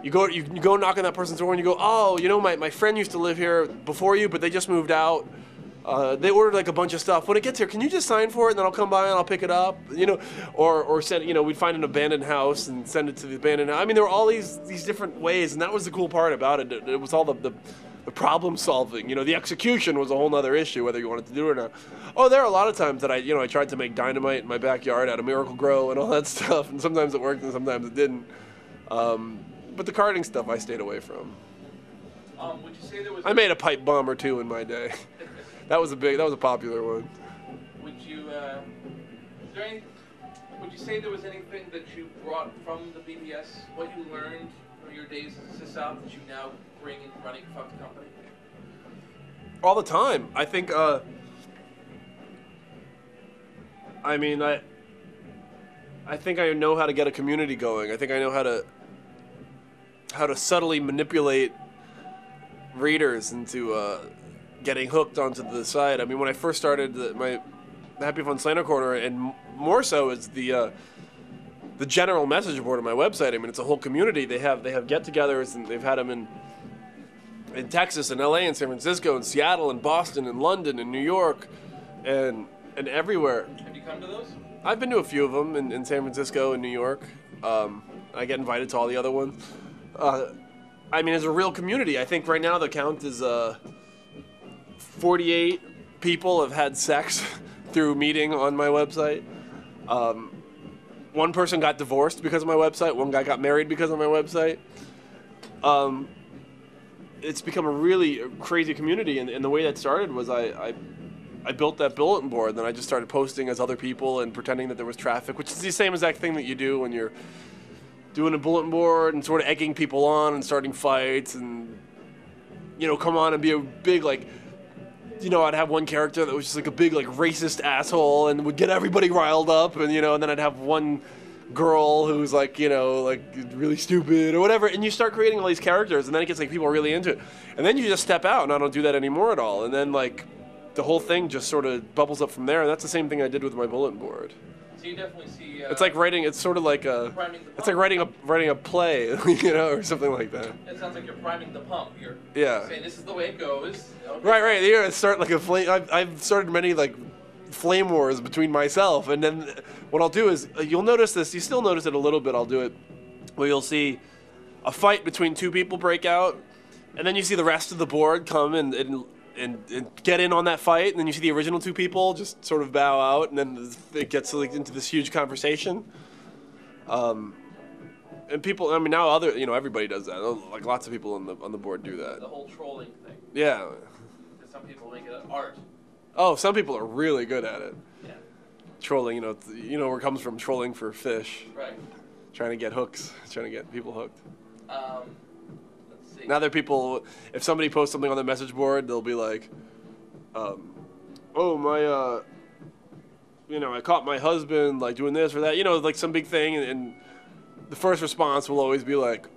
[SPEAKER 1] You go knock on that person's door and you go, oh, you know, my friend used to live here before you, but they just moved out. They ordered like a bunch of stuff. When it gets here, can you just sign for it and then I'll come by and I'll pick it up? You know, or send, you know, we'd find an abandoned house and send it to the abandoned house. I mean, there were all these different ways, and that was the cool part about it. It was all the problem solving. You know, the execution was a whole nother issue, whether you wanted to do it or not. Oh, there are a lot of times that I tried to make dynamite in my backyard out of Miracle Grow and all that stuff, and sometimes it worked and sometimes it didn't. But the carding stuff I stayed away from.
[SPEAKER 2] Would you say there was?
[SPEAKER 1] I made a pipe bomb or two in my day. That was a popular one.
[SPEAKER 2] Would you would you say there was anything that you brought from the BBS, what you learned from your days as a sysop that you now bring in running Fuck Company?
[SPEAKER 1] All the time. I think. I mean, I think I know how to get a community going. I think I know how to subtly manipulate readers into getting hooked onto the site. I mean, when I first started my Happy Fun Slander Corner, and more so is the general message board on my website. I mean, it's a whole community. They have get-togethers, and they've had them in Texas and LA and San Francisco and Seattle and Boston and London and New York and everywhere.
[SPEAKER 2] Have you come to those?
[SPEAKER 1] I've been to a few of them in San Francisco and New York. I get invited to all the other ones. I mean, it's a real community. I think right now the count is 48 people have had sex through meeting on my website. One person got divorced because of my website. One guy got married because of my website. It's become a really crazy community, and the way that started was I built that bulletin board, and then I just started posting as other people and pretending that there was traffic, which is the same exact thing that you do when you're doing a bulletin board and sort of egging people on and starting fights and, you know, come on and be a big, like, you know, I'd have one character that was just like a big, like, racist asshole and would get everybody riled up, and, you know, and then I'd have one girl who's like, you know, like really stupid or whatever, and you start creating all these characters, and then it gets like people really into it, and then you just step out, and I don't do that anymore at all. And then, like, the whole thing just sort of bubbles up from there. And that's the same thing I did with my bulletin board.
[SPEAKER 2] So you definitely see.
[SPEAKER 1] It's like writing. It's sort of like it's like writing a play, you know, or something like that.
[SPEAKER 2] It sounds like you're priming the pump. You're
[SPEAKER 1] Yeah.
[SPEAKER 2] saying this is the way it goes. Okay.
[SPEAKER 1] Right. Here, start like a flame. I've started many like flame wars between myself, and then what I'll do is you'll notice this. You still notice it a little bit. I'll do it where you'll see a fight between two people break out, and then you see the rest of the board come and get in on that fight, and then you see the original two people just sort of bow out, and then it gets like into this huge conversation. And people, I mean, now everybody does that. Like lots of people on the board do that.
[SPEAKER 2] The whole trolling thing.
[SPEAKER 1] Yeah.
[SPEAKER 2] Because some people make it an art.
[SPEAKER 1] Oh, some people are really good at it.
[SPEAKER 2] Yeah.
[SPEAKER 1] Trolling, you know where it comes from. Trolling for fish.
[SPEAKER 2] Right.
[SPEAKER 1] Trying to get hooks. Trying to get people hooked.
[SPEAKER 2] Let's see.
[SPEAKER 1] Now there are people. If somebody posts something on the message board, they'll be like, "Oh my, I caught my husband like doing this or that." You know, like some big thing, and the first response will always be like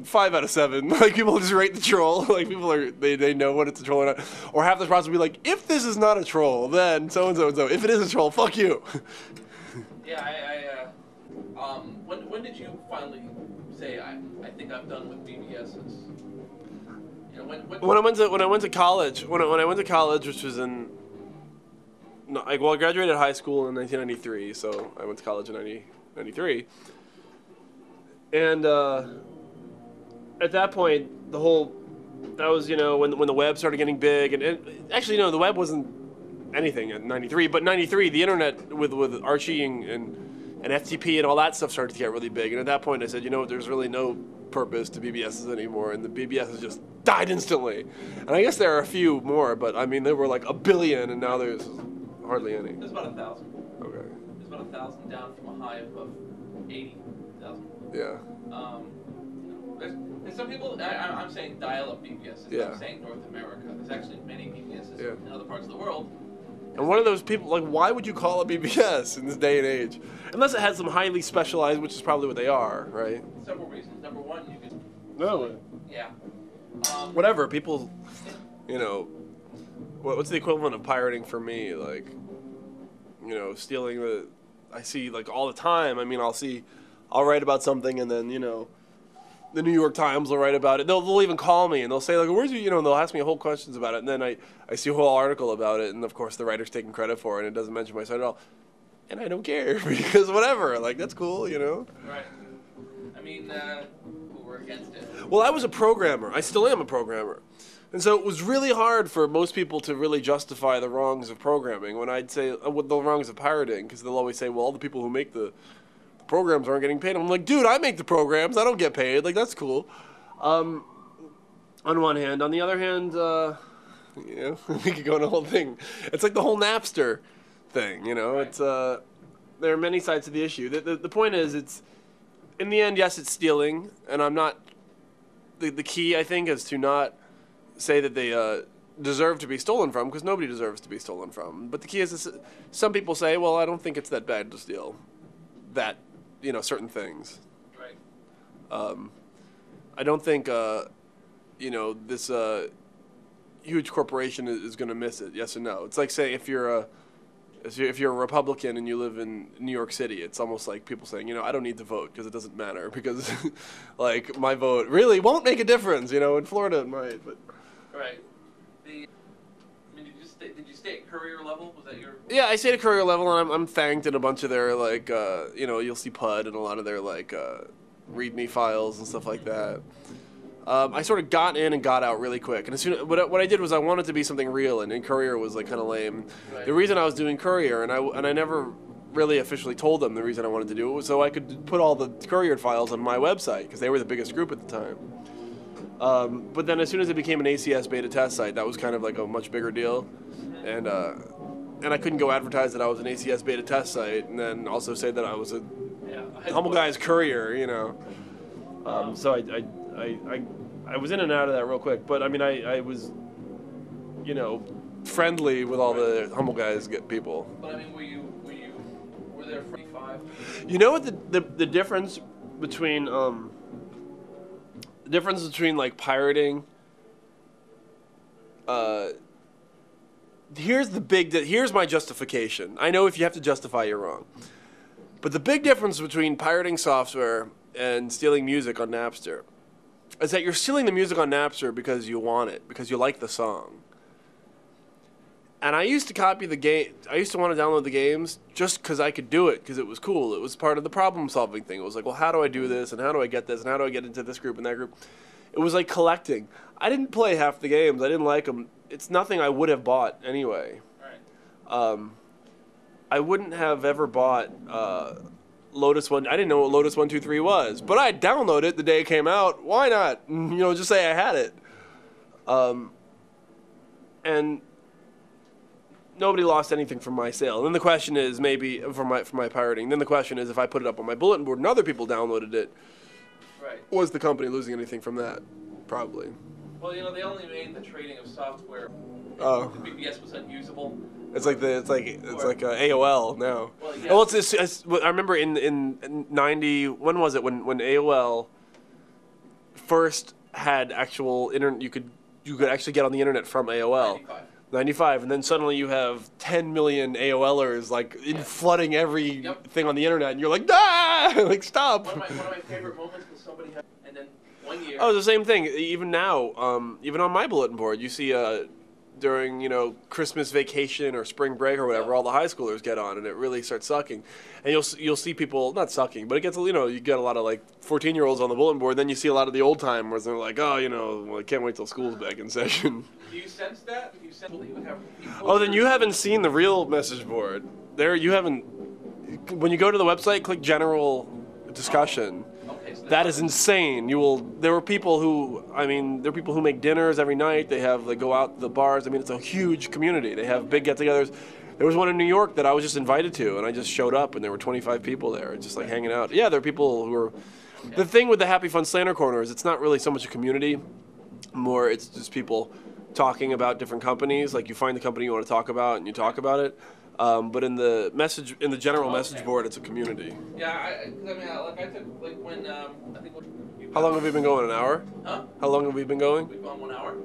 [SPEAKER 1] 5 out of 7. Like people just rate the troll. Like people they know when it's a troll or not. Or half the response will be like, "If this is not a troll, then so and so and so. If it is a troll, fuck you."
[SPEAKER 2] Yeah, when did you finally say I think I'm done with BBSs? You know,
[SPEAKER 1] when I went to college, which was in I graduated high school in 1993, so I went to college in 1993. And at that point, that was when the web started getting big, and actually the web wasn't anything in '93, but '93 the internet with Archie and FTP and all that stuff started to get really big, and at that point I said, there's really no purpose to BBSs anymore, and the BBSs just died instantly. And I guess there are a few more, but I mean there were like a billion, and now there's hardly any.
[SPEAKER 2] There's about 1,000.
[SPEAKER 1] Okay.
[SPEAKER 2] There's about 1,000 down from a high of 80,000.
[SPEAKER 1] Yeah.
[SPEAKER 2] There's some people. I'm saying dial-up BBSs.
[SPEAKER 1] Yeah.
[SPEAKER 2] I'm saying North America. There's actually many BBSs
[SPEAKER 1] Yeah.
[SPEAKER 2] in other parts of the world.
[SPEAKER 1] And one of those people, like, why would you call a BBS in this day and age? Unless it had some highly specialized, which is probably what they are, right?
[SPEAKER 2] Several reasons. Number one, you could.
[SPEAKER 1] No.
[SPEAKER 2] Yeah.
[SPEAKER 1] Whatever. People, what's the equivalent of pirating for me? Like, stealing I see, like, all the time. I mean, I'll write about something, and then, the New York Times will write about it. They'll even call me, and they'll say, like, where's you, and they'll ask me a whole questions about it, and then I see a whole article about it, and of course the writer's taking credit for it, and it doesn't mention my site at all. And I don't care, because whatever, like, that's cool,
[SPEAKER 2] Right. I mean, we're against it.
[SPEAKER 1] Well, I was a programmer. I still am a programmer. And so it was really hard for most people to really justify the wrongs of programming when I'd say the wrongs of pirating, because they'll always say, well, all the people who make the programs aren't getting paid. I'm like, dude, I make the programs. I don't get paid. Like, that's cool. On one hand. On the other hand, we could go on a whole thing. It's like the whole Napster thing,
[SPEAKER 2] Right.
[SPEAKER 1] It's there are many sides to the issue. The point is, it's in the end, yes, it's stealing, and I'm not. The key, I think, is to not say that they deserve to be stolen from, because nobody deserves to be stolen from. But the key is, some people say, well, I don't think it's that bad to steal that, certain things.
[SPEAKER 2] Right.
[SPEAKER 1] I don't think, this huge corporation is going to miss it. Yes or no? It's like saying if you're a Republican and you live in New York City, it's almost like people saying, I don't need to vote because it doesn't matter because, like, my vote really won't make a difference. In Florida it might, but.
[SPEAKER 2] Right. Did you stay at career level? Was that your?
[SPEAKER 1] Yeah, I stayed at career level, and I'm thanked in a bunch of their, like, you'll see PUD and a lot of their, like, README files and stuff like that. I sort of got in and got out really quick. And as soon what I did was I wanted to be something real, and Courier was, like, kind of lame.
[SPEAKER 2] Right.
[SPEAKER 1] The reason I was doing Courier, and I never really officially told them the reason I wanted to do it, was so I could put all the Courier files on my website, because they were the biggest group at the time. But then as soon as it became an ACS beta test site, that was kind of like a much bigger deal. And I couldn't go advertise that I was an ACS beta test site, and then also say that I was a humble guy's Courier, So I was in and out of that real quick. But I mean, I was, friendly with all the humble guys people.
[SPEAKER 2] But I mean, were there 45?
[SPEAKER 1] You know what the difference between like pirating here's my justification. I know if you have to justify, you're wrong. But the big difference between pirating software and stealing music on Napster is that you're stealing the music on Napster because you want it, because you like the song. And I used to copy the game. I used to want to download the games just because I could do it, because it was cool. It was part of the problem-solving thing. It was like, well, how do I do this, and how do I get this, and how do I get into this group and that group? It was like collecting. I didn't play half the games. I didn't like them. It's nothing I would have bought anyway.
[SPEAKER 2] Right.
[SPEAKER 1] I wouldn't have ever bought Lotus 1. I didn't know what Lotus 123 was, but I downloaded it the day it came out. Why not? You know, just say I had it. And nobody lost anything from my sale. And then the question is, maybe from my pirating. Then the question is, if I put it up on my bulletin board and other people downloaded it,
[SPEAKER 2] right,
[SPEAKER 1] was the company losing anything from that? Probably.
[SPEAKER 2] Well, you know, they only made the trading of software.
[SPEAKER 1] Oh.
[SPEAKER 2] The BBS was unusable.
[SPEAKER 1] It's like AOL now.
[SPEAKER 2] Well, yeah.
[SPEAKER 1] Well, I remember in 90. When was it when AOL first had actual internet? You could actually get on the internet from AOL. 95, and then suddenly you have 10 million AOLers flooding everything on the internet, and you're like, ah, like stop.
[SPEAKER 2] One of my favorite moments was somebody had, and then 1 year.
[SPEAKER 1] Oh, the same thing. Even now, even on my bulletin board, you see during Christmas vacation or spring break or whatever, all the high schoolers get on, and it really starts sucking. And you'll see people not sucking, but it gets you get a lot of 14-year-olds on the bulletin board. Then you see a lot of the old timers, and they're like, oh, well, I can't wait till school's back in session.
[SPEAKER 2] Do you sense that? Do you sense that you would have people?
[SPEAKER 1] Oh, then you haven't seen the real message board. You haven't. When you go to the website, click general discussion.
[SPEAKER 2] Okay, so
[SPEAKER 1] that is insane. There are people who make dinners every night. They go out to the bars. I mean, it's a huge community. They have big get-togethers. There was one in New York that I was just invited to, and I just showed up, and there were 25 people there, just hanging out. Yeah, there are people who are. Okay. The thing with the Happy Fun Slander Corner is it's not really so much a community, more it's just people talking about different companies. Like you find the company you want to talk about, and you talk about it. But in the general message board, it's a community.
[SPEAKER 2] Yeah, I took when I think.
[SPEAKER 1] How long have we been going? An hour?
[SPEAKER 2] Huh?
[SPEAKER 1] How long have we been going?
[SPEAKER 2] We've gone 1 hour.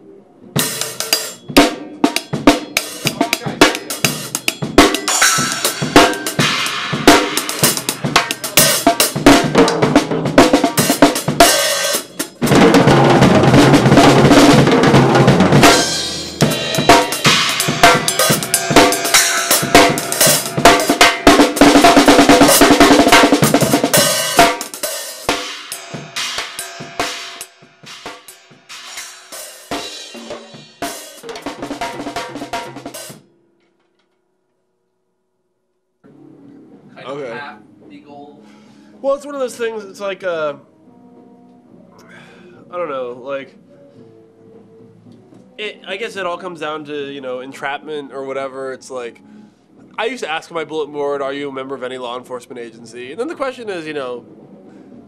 [SPEAKER 1] Well, it's one of those things. It's like I don't know. I guess it all comes down to entrapment or whatever. It's like I used to ask on my bulletin board, "Are you a member of any law enforcement agency?" And then the question is,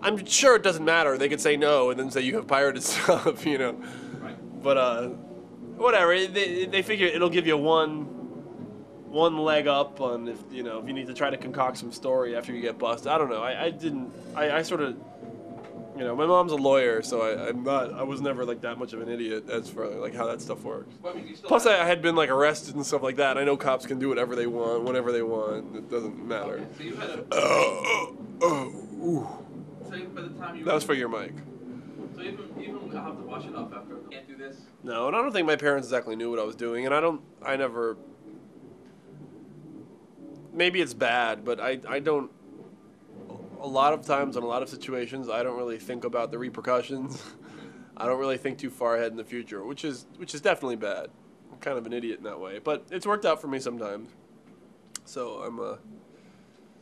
[SPEAKER 1] I'm sure it doesn't matter. They could say no and then say you have pirated stuff,
[SPEAKER 2] Right.
[SPEAKER 1] But whatever. They figure it'll give you one leg up on if you need to try to concoct some story after you get busted. I don't know. I sort of, my mom's a lawyer, so I was never that much of an idiot as for how that stuff works.
[SPEAKER 2] Well, I mean,
[SPEAKER 1] Plus, I had been arrested and stuff like that. I know cops can do whatever they want, whenever they want. It doesn't matter.
[SPEAKER 2] Okay, so you had So by the time you.
[SPEAKER 1] That was for your mic.
[SPEAKER 2] So even I'll have to wash it off after. Can't do this.
[SPEAKER 1] No, and I don't think my parents exactly knew what I was doing, and I never. Maybe it's bad, but I don't. A lot of times, in a lot of situations, I don't really think about the repercussions. I don't really think too far ahead in the future, which is definitely bad. I'm kind of an idiot in that way, but it's worked out for me sometimes. So I'm.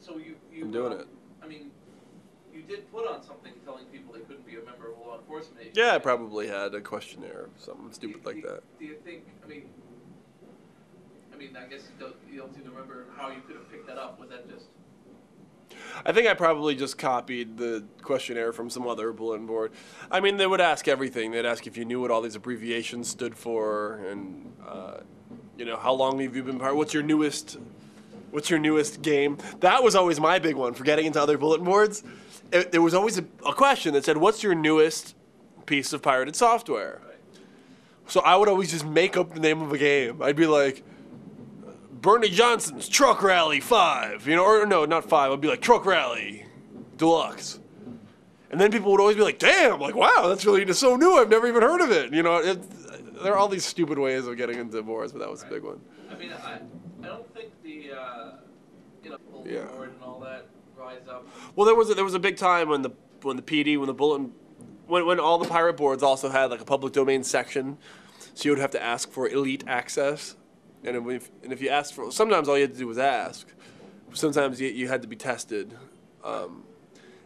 [SPEAKER 2] So you
[SPEAKER 1] I'm doing it.
[SPEAKER 2] I mean, you did put on something telling people they couldn't be a member of a law enforcement agency.
[SPEAKER 1] Yeah, I probably had a questionnaire or something stupid like that.
[SPEAKER 2] Do you think? I guess you don't seem to remember how you could have picked that up. Was that just?
[SPEAKER 1] I think I probably just copied the questionnaire from some other bulletin board. I mean, they would ask everything. They'd ask if you knew what all these abbreviations stood for, and how long have you been part? What's your newest game? That was always my big one for getting into other bulletin boards. There was always a question that said, "What's your newest piece of pirated software?"
[SPEAKER 2] Right.
[SPEAKER 1] So I would always just make up the name of a game. I'd be like, Bernie Johnson's Truck Rally 5, you know, or no, not 5. It'd be like Truck Rally Deluxe. And then people would always be like, damn, like, wow, that's really just so new. I've never even heard of it. You know, there are all these stupid ways of getting into boards, but that was a big one.
[SPEAKER 2] I mean, I don't think the,
[SPEAKER 1] Yeah.
[SPEAKER 2] board and all that rise up.
[SPEAKER 1] Well, there was a big time when the PD, when the bulletin, when all the pirate boards also had like a public domain section, so you would have to ask for elite access. And if you asked for, sometimes all you had to do was ask. Sometimes you had to be tested. And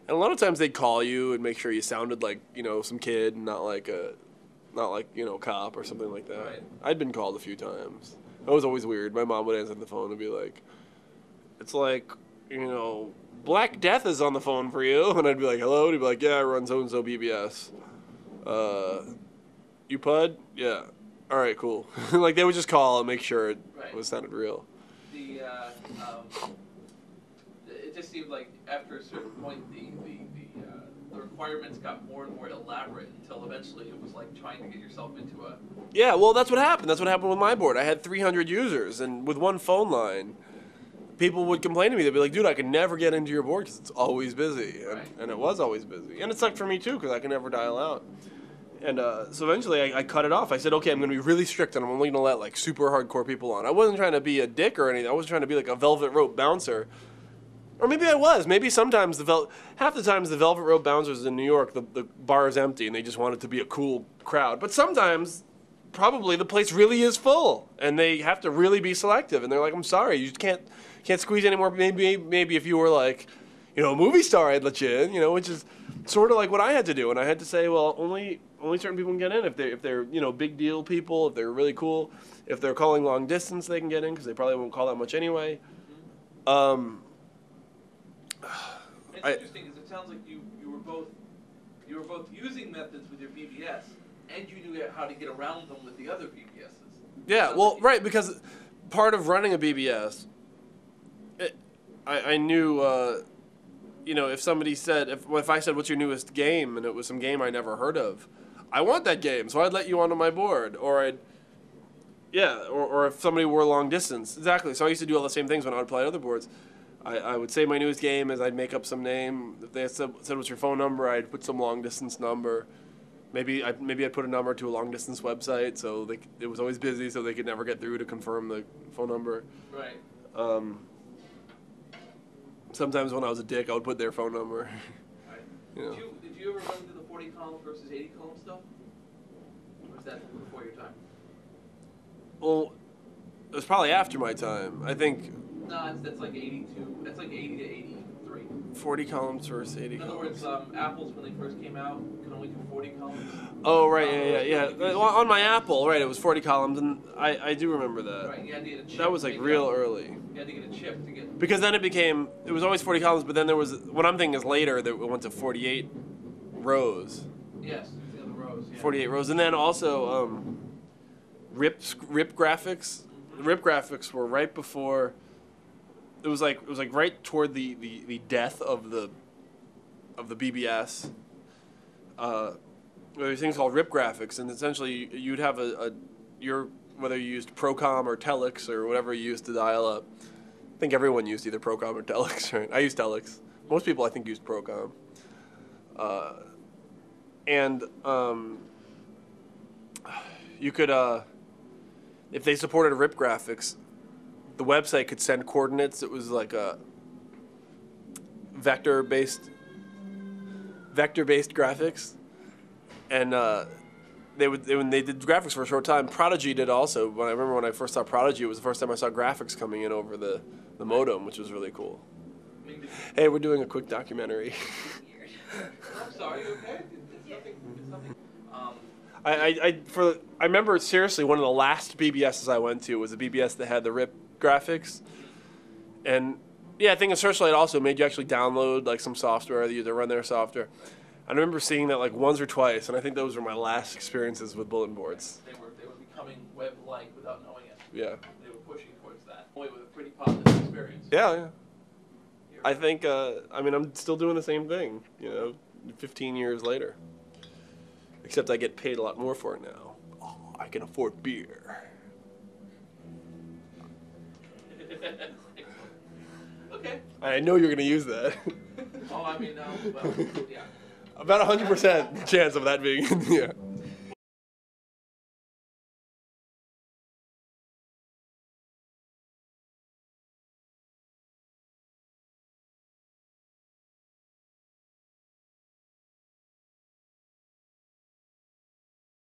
[SPEAKER 1] a lot of times they'd call you and make sure you sounded like, you know, some kid and not like you know, cop or something like that.
[SPEAKER 2] Right.
[SPEAKER 1] I'd been called a few times. That was always weird. My mom would answer the phone and be like, it's like, you know, Black Death is on the phone for you. And I'd be like, hello? And he'd be like, yeah, I run so-and-so BBS. You PUD? Yeah. All right, cool. Like, they would just call and make sure it was sounded real.
[SPEAKER 2] It just seemed like after a certain point, the requirements got more and more elaborate until eventually it was like trying to get yourself into a...
[SPEAKER 1] Yeah, well, that's what happened. That's what happened with my board. I had 300 users, and with one phone line, people would complain to me. They'd be like, dude, I can never get into your board because it's always busy. And it was always busy. And it sucked for me, too, because I could never dial out. And so eventually I cut it off. I said, okay, I'm going to be really strict, and I'm only going to let, like, super hardcore people on. I wasn't trying to be a dick or anything. I wasn't trying to be, like, a velvet rope bouncer. Or maybe I was. Maybe sometimes half the times the velvet rope bouncers in New York, the bar is empty, and they just want it to be a cool crowd. But sometimes, probably, the place really is full, and they have to really be selective. And they're like, I'm sorry, you just can't squeeze anymore. Maybe if you were, like, you know, a movie star, I'd let you in, you know, which is sort of like what I had to do. And I had to say, well, only certain people can get in. If they're you know, big deal people, if they're really cool, if they're calling long distance, they can get in because they probably won't call that much anyway.
[SPEAKER 2] It's interesting because it sounds like you were both using methods with your BBS and you knew how to get around them with the other BBSs.
[SPEAKER 1] Yeah, well, right, because part of running a BBS, I knew, you know, if somebody said, if I said, what's your newest game, and it was some game I never heard of, I want that game, so I'd let you onto my board, or or if somebody were long distance, exactly. So I used to do all the same things when I would play other boards. I would say my newest game is I'd make up some name. If they said what's your phone number, I'd put some long distance number. Maybe I'd put a number to a long distance website, so it was always busy, so they could never get through to confirm the phone number.
[SPEAKER 2] Right.
[SPEAKER 1] Sometimes when I was a dick, I would put their phone number.
[SPEAKER 2] Right.
[SPEAKER 1] You know.
[SPEAKER 2] Did you ever run into the 40 column versus 80 column stuff? Or was that before your time?
[SPEAKER 1] Well, it was probably after my time. I think.
[SPEAKER 2] No, that's like 82. That's like 80 to 83.
[SPEAKER 1] 40 columns versus 80
[SPEAKER 2] In other
[SPEAKER 1] columns.
[SPEAKER 2] words, Apples, when they first came out, could only do 40 columns.
[SPEAKER 1] Oh, right, yeah. Well, on my Apple, right, it was 40 columns, and I do remember that.
[SPEAKER 2] Right, you had to get a chip.
[SPEAKER 1] That was like real early.
[SPEAKER 2] You had to get a chip to get...
[SPEAKER 1] Because then it was always 40 columns, but then there was, what I'm thinking is later, that it went to 48 rows.
[SPEAKER 2] Yes, the other rows, yeah.
[SPEAKER 1] 48 rows, and then also RIP graphics. The RIP graphics were right before... It was like right toward the death of the BBS. There were things called RIP graphics, and essentially you'd have whether you used Procom or Telex or whatever you used to dial up. I think everyone used either Procom or Telex, right? I used Telex. Most people I think used Procom. You could if they supported RIP graphics, the website could send coordinates. It was like a vector-based graphics, and when they did graphics for a short time. Prodigy did also. I remember when I first saw Prodigy, it was the first time I saw graphics coming in over the modem, which was really cool. Hey, we're doing a quick documentary.
[SPEAKER 2] I'm sorry, okay? It's nothing.
[SPEAKER 1] I remember seriously one of the last BBSs I went to was a BBS that had the RIP graphics, and yeah, I think Searchlight also made you actually download like some software that you to run their software. I remember seeing that like once or twice, and I think those were my last experiences with bulletin boards.
[SPEAKER 2] They were becoming web-like without knowing it.
[SPEAKER 1] Yeah.
[SPEAKER 2] They were pushing towards that. Only with a pretty positive experience.
[SPEAKER 1] Yeah. I think I'm still doing the same thing, 15 years later. Except I get paid a lot more for it now. Oh, I can afford beer.
[SPEAKER 2] If Okay.
[SPEAKER 1] I know you're gonna use that.
[SPEAKER 2] Oh, I mean, well, yeah.
[SPEAKER 1] About 100% chance of that being, yeah.